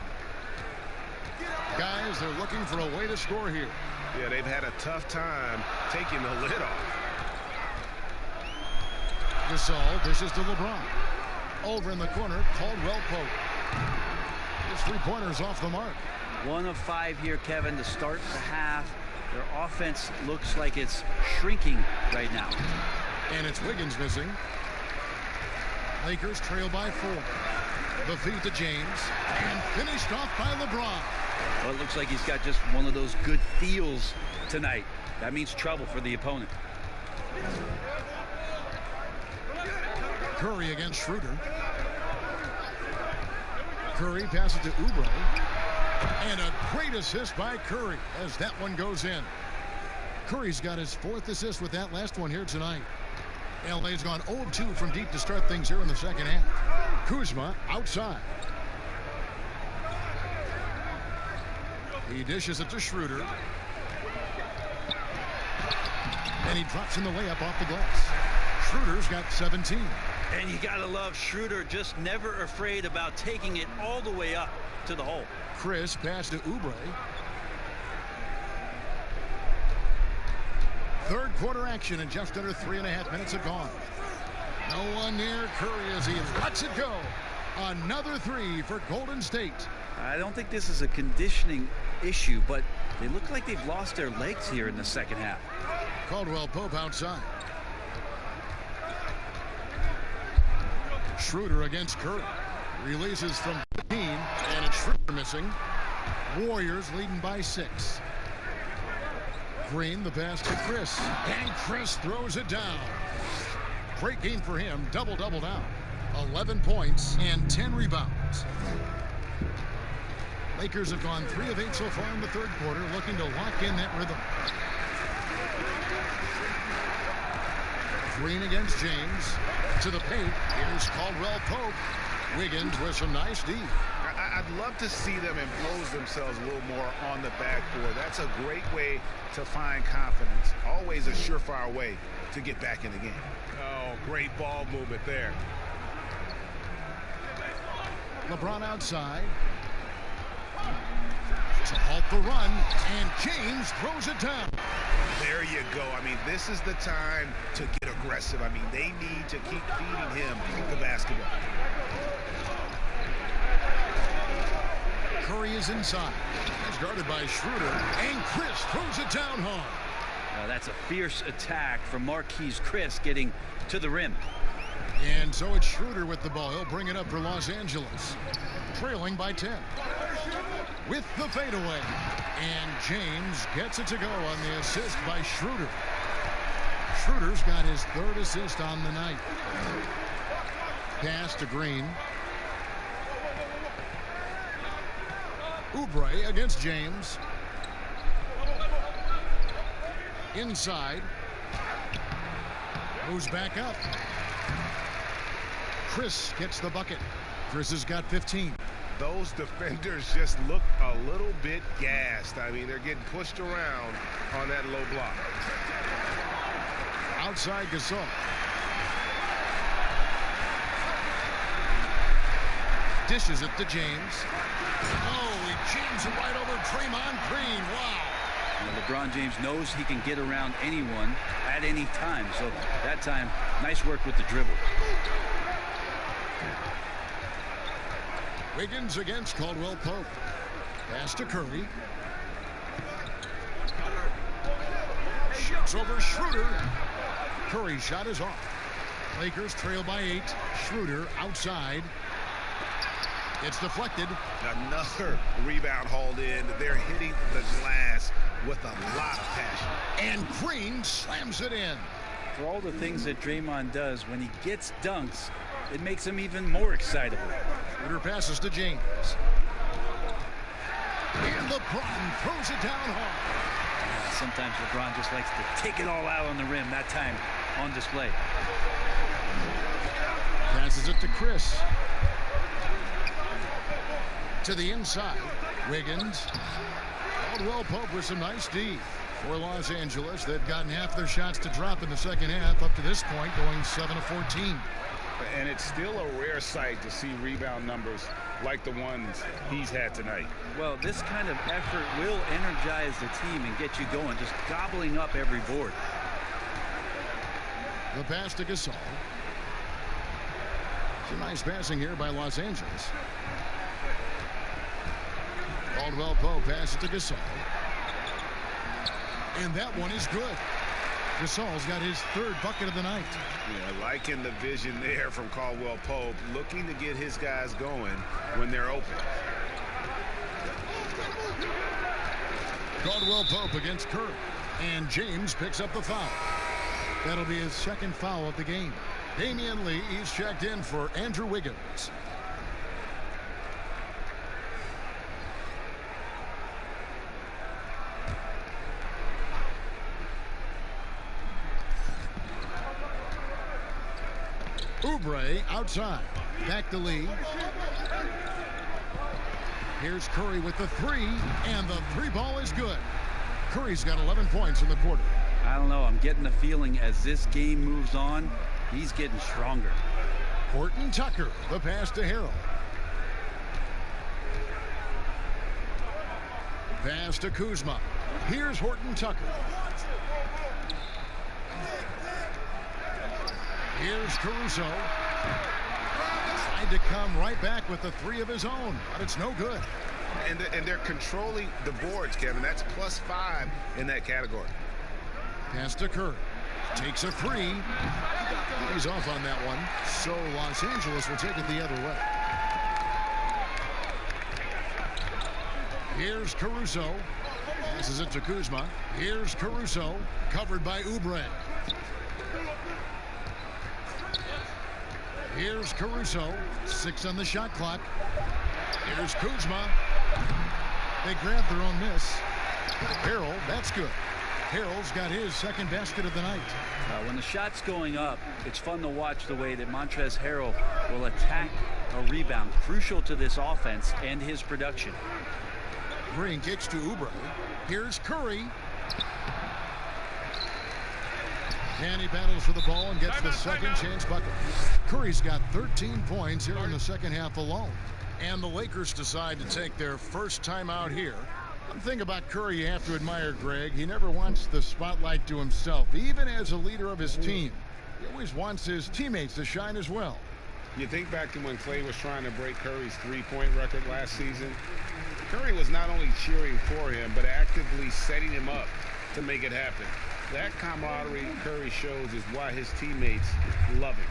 Guys, they're looking for a way to score here. Yeah, they've had a tough time taking the lid off. Gasol dishes to LeBron. Over in the corner, Caldwell Pope. His 3-pointers off the mark. 1 of 5 here, Kevin, to start the half. Their offense looks like it's shrinking right now. And it's Wiggins missing. Lakers trail by 4. The feed to James, and finished off by LeBron. Well, it looks like he's got just one of those good feels tonight. That means trouble for the opponent. Curry against Schroeder. Curry passes to Oubre. And a great assist by Curry as that one goes in. Curry's got his 4th assist with that last one here tonight. LA's gone 0-2 from deep to start things here in the 2nd half. Kuzma outside. He dishes it to Schroeder. And he drops in the layup off the glass. Schroeder's got 17. And you got to love Schroeder, just never afraid about taking it all the way up to the hole. Chris pass to Oubre. 3rd quarter action and just under 3.5 minutes have gone. No one near Curry as he lets it go. Another 3 for Golden State. I don't think this is a conditioning issue, but they look like they've lost their legs here in the 2nd half. Caldwell Pope outside. Schroeder against Curry. Releases from 15, and it's Schroeder missing. Warriors leading by 6. Green, the pass to Chris. And Chris throws it down. Great game for him. Double-double now. 11 points and 10 rebounds. Lakers have gone 3 of 8 so far in the 3rd quarter, looking to lock in that rhythm. Green against James. To the paint. Here's Caldwell Pope. Wiggins with some nice D. I'd love to see them impose themselves a little more on the backboard. That's a great way to find confidence. Always a surefire way to get back in the game. Oh, great ball movement there. LeBron outside. To halt the run, and James throws it down. There you go. I mean, this is the time to get aggressive. I mean, they need to keep feeding him the basketball. Curry is inside. He's guarded by Schroeder, and Chris throws it down hard. That's a fierce attack from Marquise Chris getting to the rim. And so it's Schroeder with the ball. He'll bring it up for Los Angeles, trailing by 10. With the fadeaway, and James gets it to go on the assist by Schroeder. Schroeder's got his 3rd assist on the night. Pass to Green. Oubre against James. Inside. Moves back up. Chris gets the bucket. Chris has got 15. Those defenders just look a little bit gassed. I mean, they're getting pushed around on that low block. Outside Gasol. Dishes it to James. Oh, he jams it right over Draymond Green. Wow. LeBron James knows he can get around anyone at any time. So that time, nice work with the dribble. Wiggins against Caldwell Pope. Pass to Curry. Shoots over Schroeder. Curry's shot is off. Lakers trail by 8. Schroeder outside. It's deflected. Another rebound hauled in. They're hitting the glass with a lot of passion. And Green slams it in. For all the things that Draymond does, when he gets dunks, it makes him even more excitable. Schroeder passes to James. And LeBron throws it down hard. Sometimes LeBron just likes to take it all out on the rim. That time on display. Passes it to Chris. To the inside. Wiggins. Caldwell Pope with some nice D for Los Angeles. They've gotten half their shots to drop in the second half up to this point, going 7 of 14. And it's still a rare sight to see rebound numbers like the ones he's had tonight. Well, this kind of effort will energize the team and get you going, just gobbling up every board. The pass to Gasol. Some nice passing here by Los Angeles. Caldwell Pope passes to Gasol. And that one is good. Gasol's got his 3rd bucket of the night. Yeah, liking the vision there from Caldwell Pope, looking to get his guys going when they're open. Caldwell Pope against Curry. And James picks up the foul. That'll be his 2nd foul of the game. Damian Lee is checked in for Andrew Wiggins. Oubre outside. Back to Lee. Here's Curry with the 3, and the 3 ball is good. Curry's got 11 points in the quarter. I don't know. I'm getting the feeling as this game moves on, he's getting stronger. Horton Tucker, the pass to Harrell. Pass to Kuzma. Here's Horton Tucker. Here's Caruso. Tried to come right back with the 3 of his own, but it's no good. And they're controlling the boards, Kevin. That's +5 in that category. Pass to Curry. Takes a 3. He's off on that one. So Los Angeles will take it the other way. Here's Caruso. Passes it to Kuzma. Here's Caruso. Covered by Oubre. Here's Caruso. 6 on the shot clock. Here's Kuzma. They grabbed their own miss. Harrell, that's good. Harrell's got his 2nd basket of the night. When the shot's going up, it's fun to watch the way that Montrezl Harrell will attack a rebound. Crucial to this offense and his production. Green kicks to Oubre. Here's Curry. And he battles for the ball and gets the 2nd chance bucket. Curry's got 13 points here in the second half alone. And the Lakers decide to take their first time out here. One thing about Curry you have to admire, Greg. He never wants the spotlight to himself. Even as a leader of his team, he always wants his teammates to shine as well. You think back to when Clay was trying to break Curry's three-point record last season. Curry was not only cheering for him, but actively setting him up to make it happen. That camaraderie Curry shows is why his teammates love him.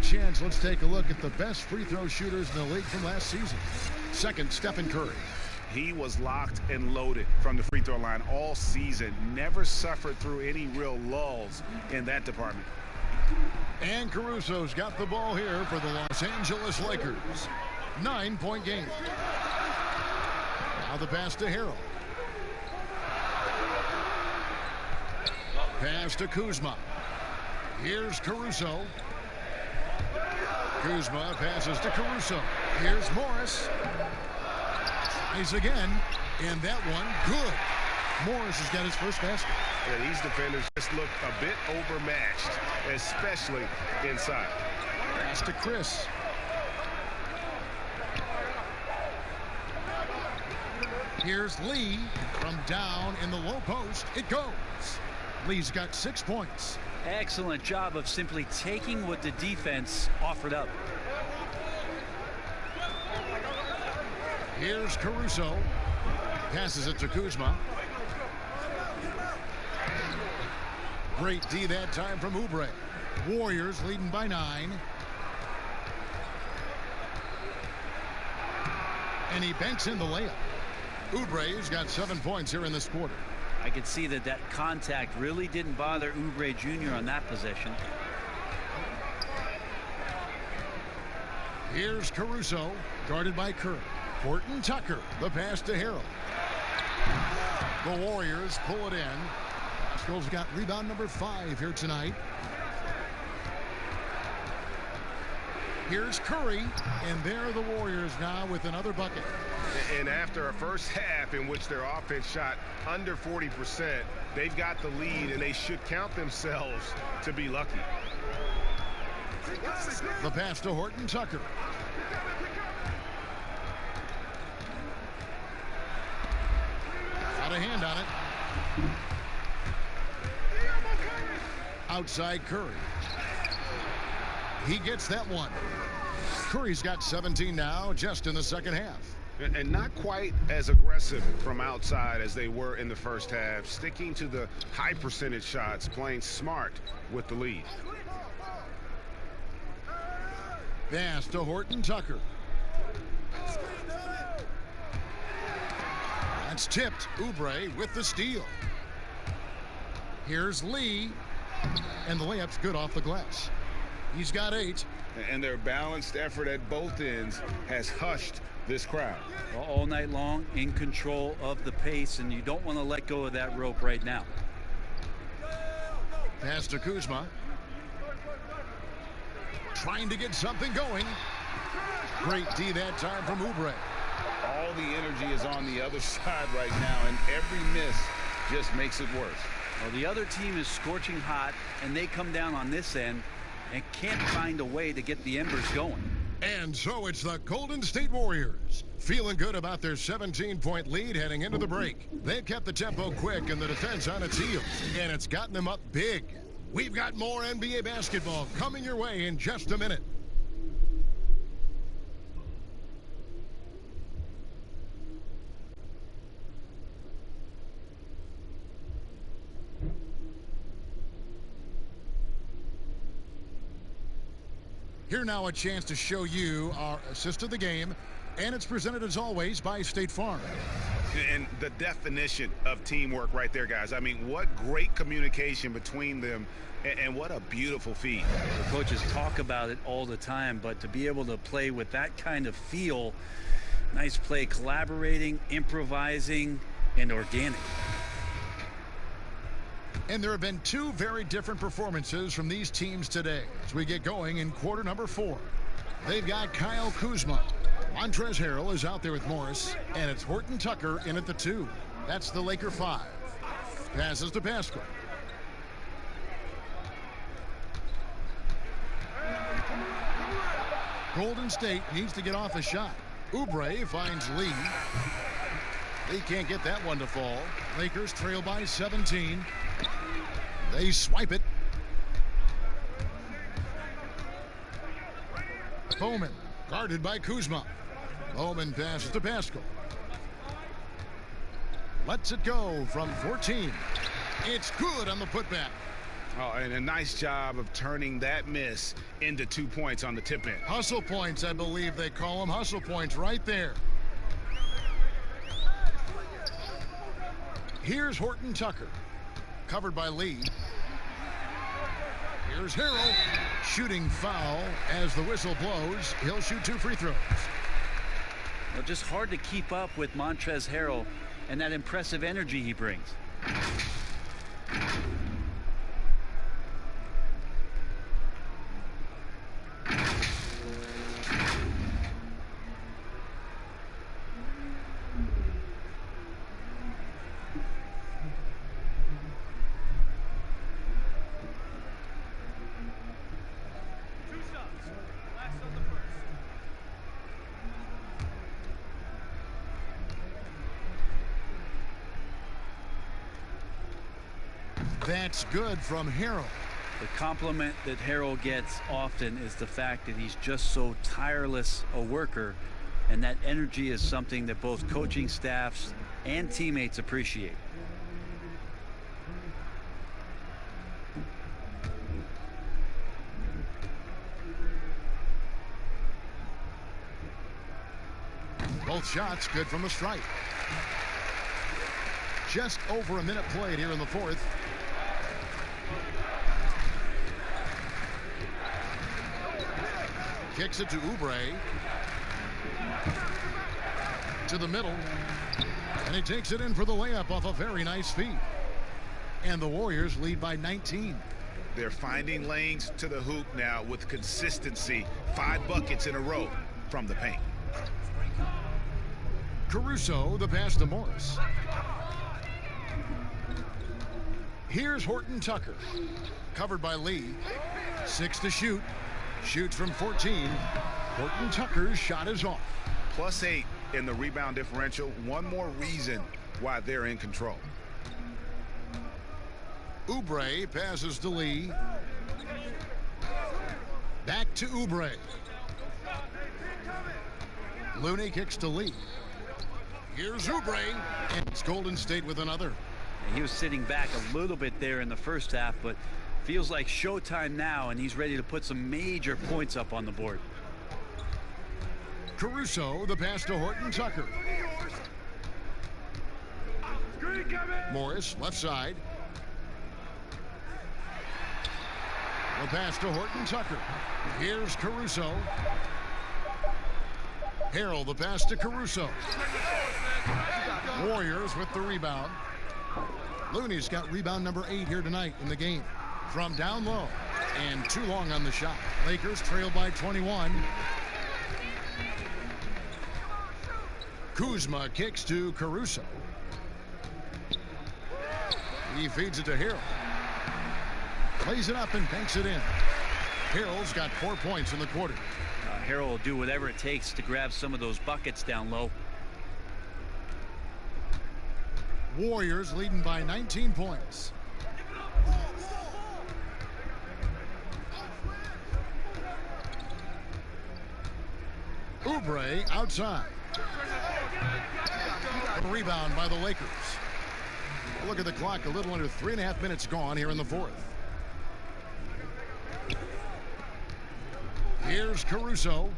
Chance, let's take a look at the best free throw shooters in the league from last season. Second, Stephen Curry. He was locked and loaded from the free throw line all season. Never suffered through any real lulls in that department. And Caruso's got the ball here for the Los Angeles Lakers. 9-point game. Now the pass to Harrell. Pass to Kuzma. Here's Caruso. Kuzma passes to Caruso. Here's Morris. Tries again, and that one good. Morris has got his first basket. Yeah, these defenders just look a bit overmatched, especially inside. Pass to Chris. Here's Lee from down in the low post. It goes. Lee's got 6 points. Excellent job of simply taking what the defense offered up. Here's Caruso. Passes it to Kuzma. Great D that time from Oubre. Warriors leading by 9. And he banks in the layup. Oubre's got 7 points here in this quarter. I could see that contact really didn't bother Oubre Jr. on that possession. Here's Caruso, guarded by Curry. Horton Tucker, the pass to Harrell. The Warriors pull it in. Scholes got rebound number 5 here tonight. Here's Curry, and there the Warriors now with another bucket. And after a first half in which their offense shot under 40%, they've got the lead, and they should count themselves to be lucky. The pass to Horton Tucker. Got a hand on it. Outside Curry. He gets that one. Curry's got 17 now, just in the second half. And not quite as aggressive from outside as they were in the first half. Sticking to the high percentage shots, playing smart with the lead. Pass to Horton Tucker. That's tipped. Oubre with the steal. Here's Lee. And the layup's good off the glass. He's got 8. And their balanced effort at both ends has hushed this crowd. All night long, in control of the pace, and you don't want to let go of that rope right now. Pass to Kuzma. Trying to get something going. Great D that time from Oubre. All the energy is on the other side right now, and every miss just makes it worse. Well, the other team is scorching hot, and they come down on this end and can't find a way to get the embers going. And so it's the Golden State Warriors feeling good about their 17-point lead heading into the break. They've kept the tempo quick and the defense on its heels, and it's gotten them up big. We've got more NBA basketball coming your way in just a minute. Here now a chance to show you our assist of the game And it's presented as always by State Farm. And the definition of teamwork right there, guys. I mean, what great communication between them, and what a beautiful feat. The coaches talk about it all the time, but to be able to play with that kind of feel, nice play, collaborating, improvising, and organic. And there have been two very different performances from these teams today as we get going in quarter number 4. They've got Kyle Kuzma. Montrezl Harrell is out there with Morris, and it's Horton Tucker in at the 2. That's the Laker 5. Passes to Pascal. Golden State needs to get off a shot. Oubre finds Lee. Lee can't get that one to fall. Lakers trail by 17. They swipe it. Bowman guarded by Kuzma. Bowman passes to Pascal. Lets it go from 14. It's good on the putback. Oh, and a nice job of turning that miss into 2 points on the tip in. Hustle points, I believe they call them. Hustle points right there. Here's Horton Tucker. Covered by Lee. Here's Harrell. Shooting foul as the whistle blows. He'll shoot 2 free throws. Well, just hard to keep up with Montrezl Harrell and that impressive energy he brings. That's good from Harrell. The compliment that Harrell gets often is the fact that he's just so tireless a worker, and that energy is something that both coaching staffs and teammates appreciate. Both shots good from the stripe. Just over a minute played here in the 4th. Kicks it to Oubre. To the middle. And he takes it in for the layup off a very nice feed. And the Warriors lead by 19. They're finding lanes to the hoop now with consistency. 5 buckets in a row from the paint. Caruso, the pass to Morris. Here's Horton Tucker. Covered by Lee. 6 to shoot. Shoots from 14. Horton Tucker's shot is off. +8 in the rebound differential. One more reason why they're in control. Oubre passes to Lee. Back to Oubre. Looney kicks to Lee. Here's Oubre. And it's Golden State with another. He was sitting back a little bit there in the first half, but feels like showtime now, and he's ready to put some major points up on the board. Caruso, the pass to Horton Tucker. Morris, left side. The pass to Horton Tucker. Here's Caruso. Harrell, the pass to Caruso. Warriors with the rebound. Looney's got rebound number 8 here tonight in the game. From down low and too long on the shot. Lakers trail by 21. Kuzma kicks to Caruso. He feeds it to Harrell. Plays it up and banks it in. Harrell's got 4 points in the quarter. Harrell will do whatever it takes to grab some of those buckets down low. Warriors leading by 19 points. Oubre outside. A rebound by the Lakers. Look at the clock, a little under 3.5 minutes gone here in the 4th. Here's Caruso.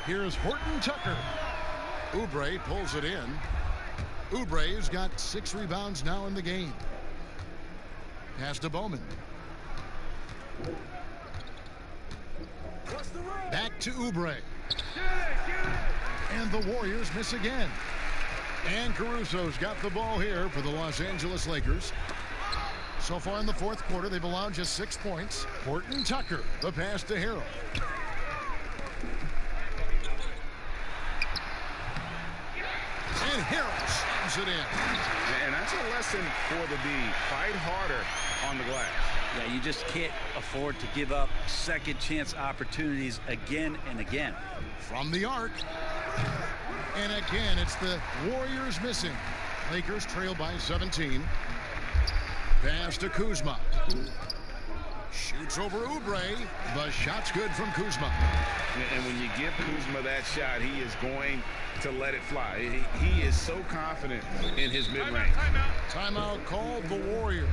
Here's Horton Tucker. Oubre pulls it in. Oubre's got 6 rebounds now in the game. Pass to Bowman. Back to Oubre. And the Warriors miss again. And Caruso's got the ball here for the Los Angeles Lakers. So far in the fourth quarter, they've allowed just 6 points. Horton Tucker, the pass to Harrell. And Harrell slams it in. And that's a lesson for the D. Fight harder on the glass. Yeah, you just can't afford to give up second chance opportunities again and again. From the arc. And again, it's the Warriors missing. Lakers trail by 17. Pass to Kuzma. Shoots over Oubre. The shot's good from Kuzma. And when you give Kuzma that shot, he is going to let it fly. He is so confident in his mid-range. Timeout called the Warriors.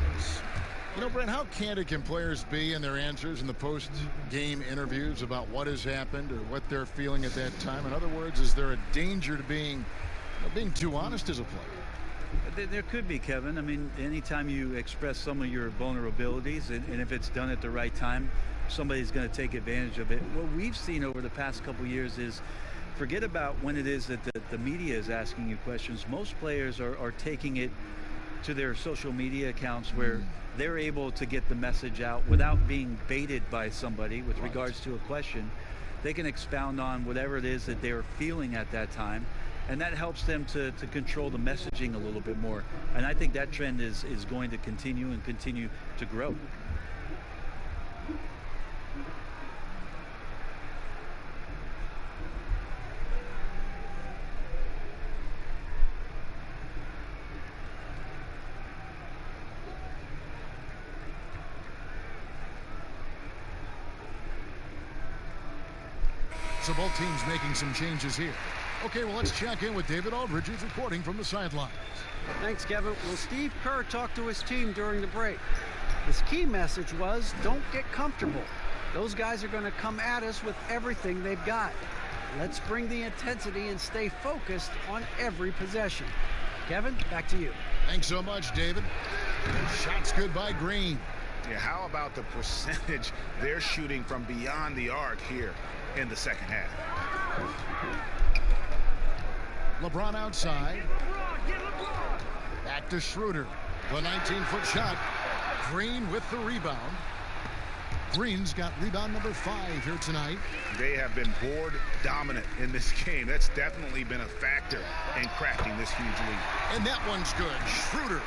You know, Brent, how candid can players be in their answers in the post-game interviews about what has happened or what they're feeling at that time? In other words, is there a danger to being too honest as a player? There could be, Kevin. I mean, anytime you express some of your vulnerabilities, and if it's done at the right time, somebody's going to take advantage of it. What we've seen over the past couple years is, forget about when it is that the media is asking you questions. Most players are taking it to their social media accounts where they're able to get the message out without being baited by somebody with regards to a question. They can expound on whatever it is that they're feeling at that time, and that helps them to control the messaging a little bit more. And I think that trend is going to continue to grow. So both teams making some changes here. Okay, well, let's check in with David Aldridge, who's reporting from the sidelines. Thanks, Kevin. Well, Steve Kerr talked to his team during the break. His key message was, don't get comfortable. Those guys are going to come at us with everything they've got. Let's bring the intensity and stay focused on every possession. Kevin, back to you. Thanks so much, David. Shot's good by Green. Yeah, how about the percentage they're shooting from beyond the arc here in the second half? LeBron outside. Back to Schroeder. The 19-foot shot. Green with the rebound. Green's got rebound number 5 here tonight. They have been board dominant in this game. That's definitely been a factor in cracking this huge lead. And that one's good. Schroeder.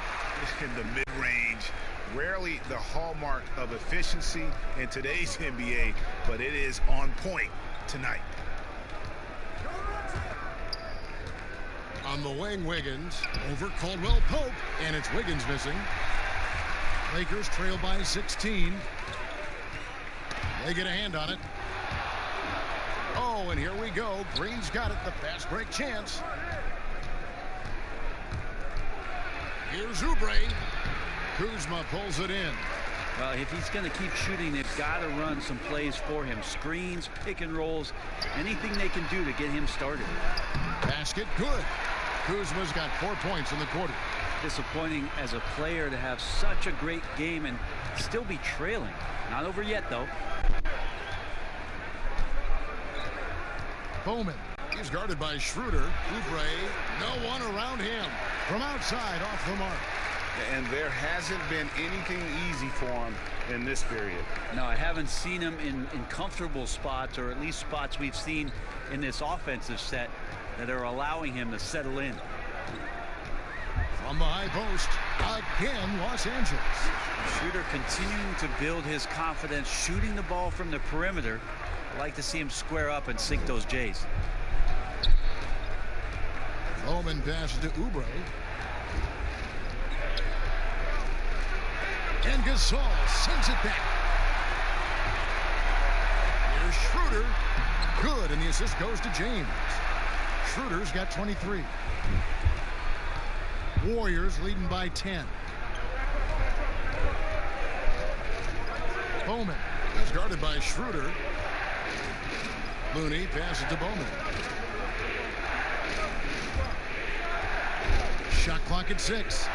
In the mid-range. Rarely the hallmark of efficiency in today's NBA, but it is on point tonight. On the wing, Wiggins over Caldwell Pope, and it's Wiggins missing. Lakers trail by 16. They get a hand on it. Oh, and here we go. Green's got it, the fast break chance. Here's Oubre. Kuzma pulls it in. Well, if he's going to keep shooting, they've got to run some plays for him. Screens, pick and rolls, anything they can do to get him started. Basket good. Kuzma's got 4 points in the quarter. Disappointing as a player to have such a great game and still be trailing. Not over yet, though. Bowman. He's guarded by Schroeder. Oubre, no one around him. From outside, off the mark. And there hasn't been anything easy for him in this period. No, I haven't seen him in comfortable spots, or at least spots we've seen in this offensive set that are allowing him to settle in. From the high post, again, Los Angeles. Schroeder continuing to build his confidence, shooting the ball from the perimeter. I'd like to see him square up and sink those J's. Bowman passes to Oubre. And Gasol sends it back. Here's Schroeder. Good, and the assist goes to James. Schroeder's got 23. Warriors leading by 10. Bowman is guarded by Schroeder. Looney passes to Bowman. Shot clock at 6.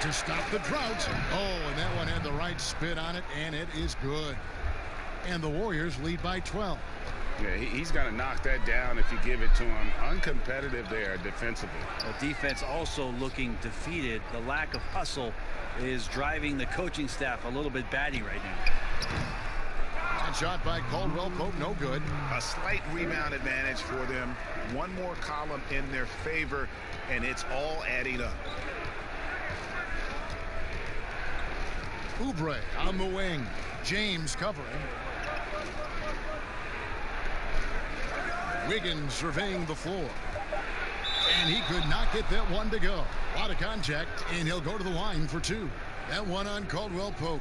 To stop the drought. Oh, and that one had the right spin on it, and it is good. And the Warriors lead by 12. Yeah, he's got to knock that down if you give it to him. Uncompetitive there defensively. The defense also looking defeated. The lack of hustle is driving the coaching staff a little bit batty right now. That shot by Caldwell Pope, no good. A slight rebound advantage for them. One more column in their favor, and it's all adding up. Oubre on the wing. James covering. Wiggins surveying the floor. And he could not get that one to go. A lot of contact, and he'll go to the line for 2. That one on Caldwell Pope.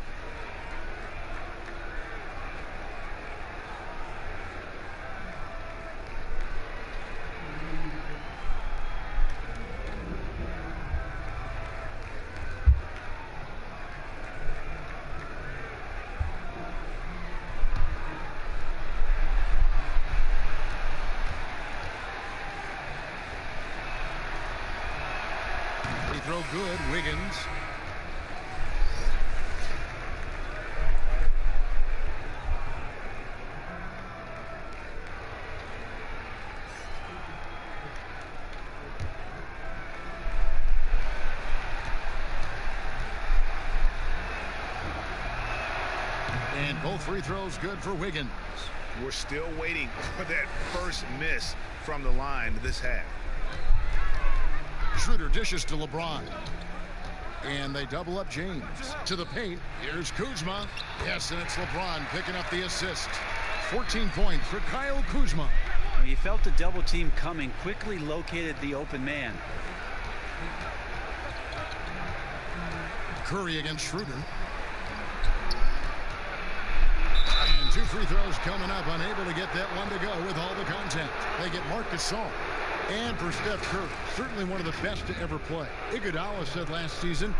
Throw good, Wiggins. And both free throws good for Wiggins. We're still waiting for that first miss from the line this half. Schroeder dishes to LeBron. And they double up James. To the paint. Here's Kuzma. Yes, and it's LeBron picking up the assist. 14 points for Kyle Kuzma. He felt the double team coming, quickly located the open man. Curry against Schroeder. And 2 free throws coming up. Unable to get that one to go with all the contact. They get Marc Gasol. And for Steph Curry, certainly one of the best to ever play. Iguodala said last season,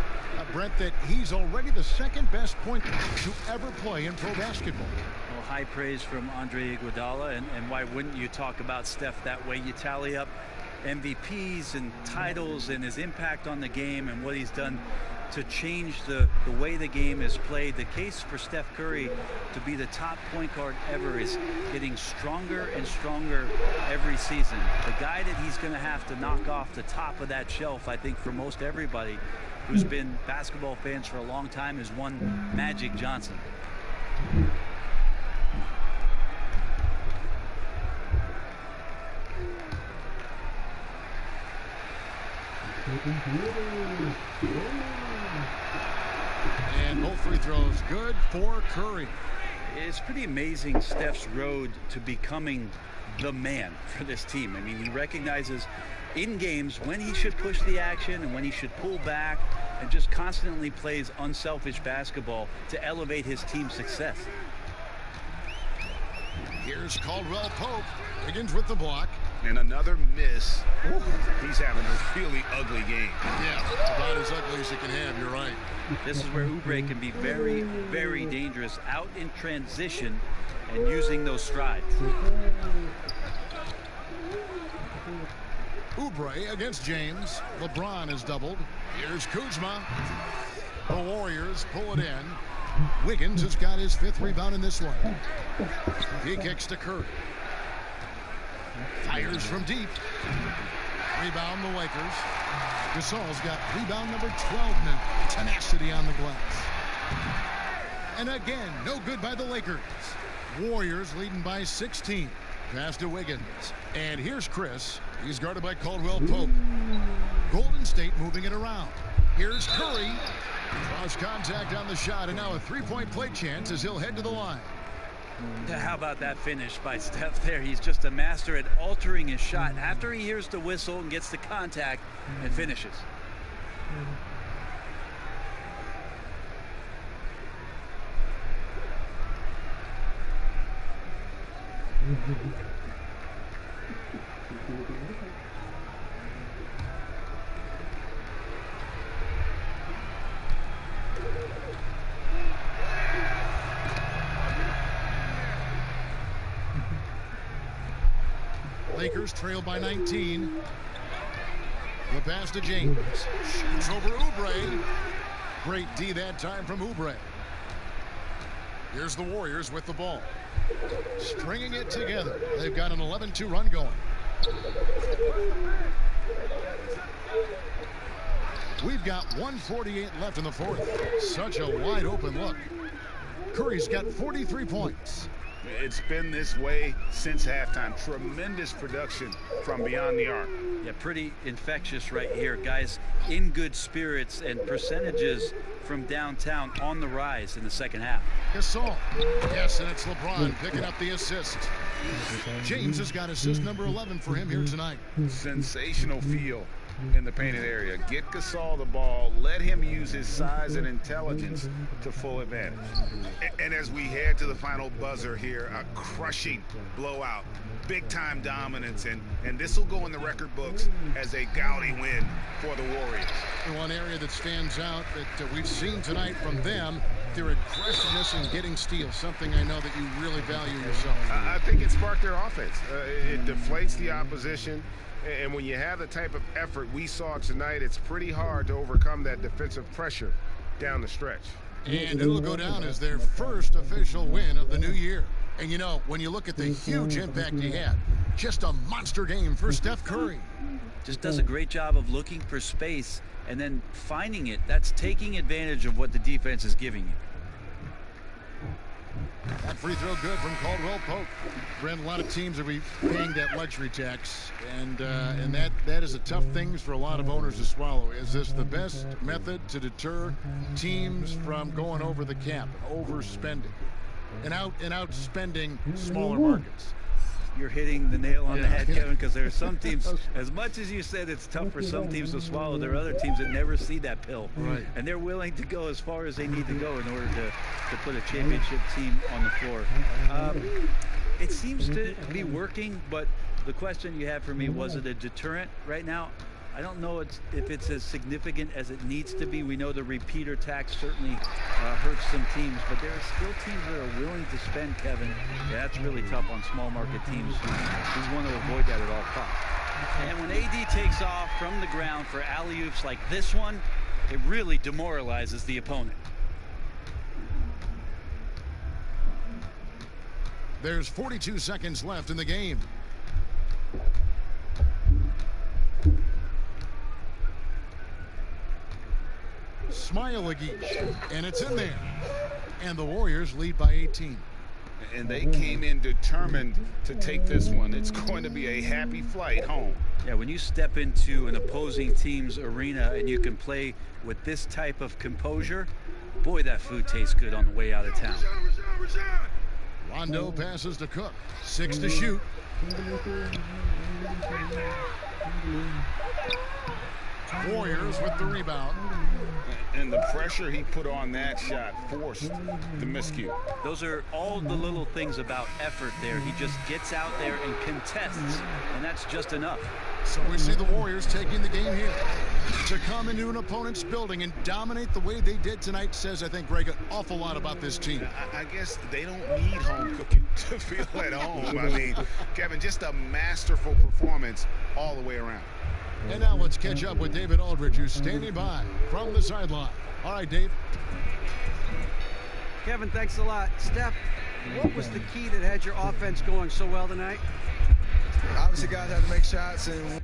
Brent, that he's already the second best point guard to ever play in pro basketball. Well, high praise from Andre Iguodala, and why wouldn't you talk about Steph that way? You tally up MVPs and titles and his impact on the game and what he's done to change the way the game is played. The case for Steph Curry to be the top point guard ever is getting stronger and stronger every season. The guy that he's going to have to knock off the top of that shelf, I think, for most everybody who's been basketball fans for a long time, is one Magic Johnson. And both free throws good for Curry. It's pretty amazing Steph's road to becoming the man for this team. I mean, he recognizes in games when he should push the action and when he should pull back, and just constantly plays unselfish basketball to elevate his team's success. Here's Caldwell Pope. Begins with the block. And another miss. Ooh, he's having a really ugly game. Yeah, about as ugly as it can have, you're right. This is where Oubre can be very, very dangerous out in transition and using those strides. Oubre against James. LeBron is doubled. Here's Kuzma. The Warriors pull it in. Wiggins has got his 5th rebound in this one. He kicks to Curry. Fires from deep. Rebound the Lakers. Gasol's got rebound number 12 now. Tenacity on the glass. And again, no good by the Lakers. Warriors leading by 16. Pass to Wiggins. And here's Chris. He's guarded by Caldwell Pope. Golden State moving it around. Here's Curry. Cross contact on the shot, and now a 3-point play chance as he'll head to the line. How about that finish by Steph there? He's just a master at altering his shot after he hears the whistle and gets the contact and finishes. Lakers trail by 19. The pass to James. Shoots over Oubre. Great D that time from Oubre. Here's the Warriors with the ball. Stringing it together. They've got an 11-2 run going. We've got 1:48 left in the fourth. Such a wide open look. Curry's got 43 points. It's been this way since halftime. Tremendous production from beyond the arc. Yeah, pretty infectious right here. Guys in good spirits, and percentages from downtown on the rise in the second half. Gasol. Yes, and it's LeBron picking up the assist. James has got assist number 11 for him here tonight. Sensational feel in the painted area. Get Gasol the ball. Let him use his size and intelligence to full advantage. And as we head to the final buzzer here, a crushing blowout, big-time dominance, and this will go in the record books as a gaudy win for the Warriors. One area that stands out that we've seen tonight from them, their aggressiveness in getting steals, something I know that you really value yourself. I think it sparked their offense. It deflates the opposition. And when you have the type of effort we saw tonight, it's pretty hard to overcome that defensive pressure down the stretch. And it'll go down as their first official win of the new year. And you know, when you look at the huge impact he had, just a monster game for Steph Curry. Just does a great job of looking for space and then finding it. That's taking advantage of what the defense is giving you. That free throw good from Caldwell Pope. Brent, a lot of teams are paying that luxury tax, and that is a tough thing for a lot of owners to swallow. Is this the best method to deter teams from going over the cap, overspending, and outspending smaller markets? You're hitting the nail on the head, Kevin, because there are some teams, as much as you said it's tough for some teams to swallow, there are other teams that never see that pill. Right. And they're willing to go as far as they need to go in order to put a championship team on the floor. It seems to be working, but the question you have for me, was it a deterrent right now? I don't know if it's as significant as it needs to be. We know the repeater tax certainly hurts some teams, but there are still teams that are willing to spend, Kevin. Yeah, that's really tough on small market teams who want to avoid that at all costs. And when AD takes off from the ground for alley-oops like this one, it really demoralizes the opponent. There's 42 seconds left in the game. Smailagić, and it's in there. And the Warriors lead by 18. And they came in determined to take this one. It's going to be a happy flight home. Yeah, when you step into an opposing team's arena and you can play with this type of composure, boy, that food tastes good on the way out of town. Rondo passes to Cook. 6 to shoot. Warriors with the rebound. And the pressure he put on that shot forced the miscue. Those are all the little things about effort there. He just gets out there and contests, and that's just enough. So we see the Warriors taking the game here. To come into an opponent's building and dominate the way they did tonight says, I think, Greg, an awful lot about this team. I guess they don't need home cooking to feel at home. I mean, Kevin, just a masterful performance all the way around. And now let's catch up with David Aldridge, who's standing by from the sideline. All right, Dave. Kevin, thanks a lot. Steph, what was the key that had your offense going so well tonight? Obviously, guys had to make shots, and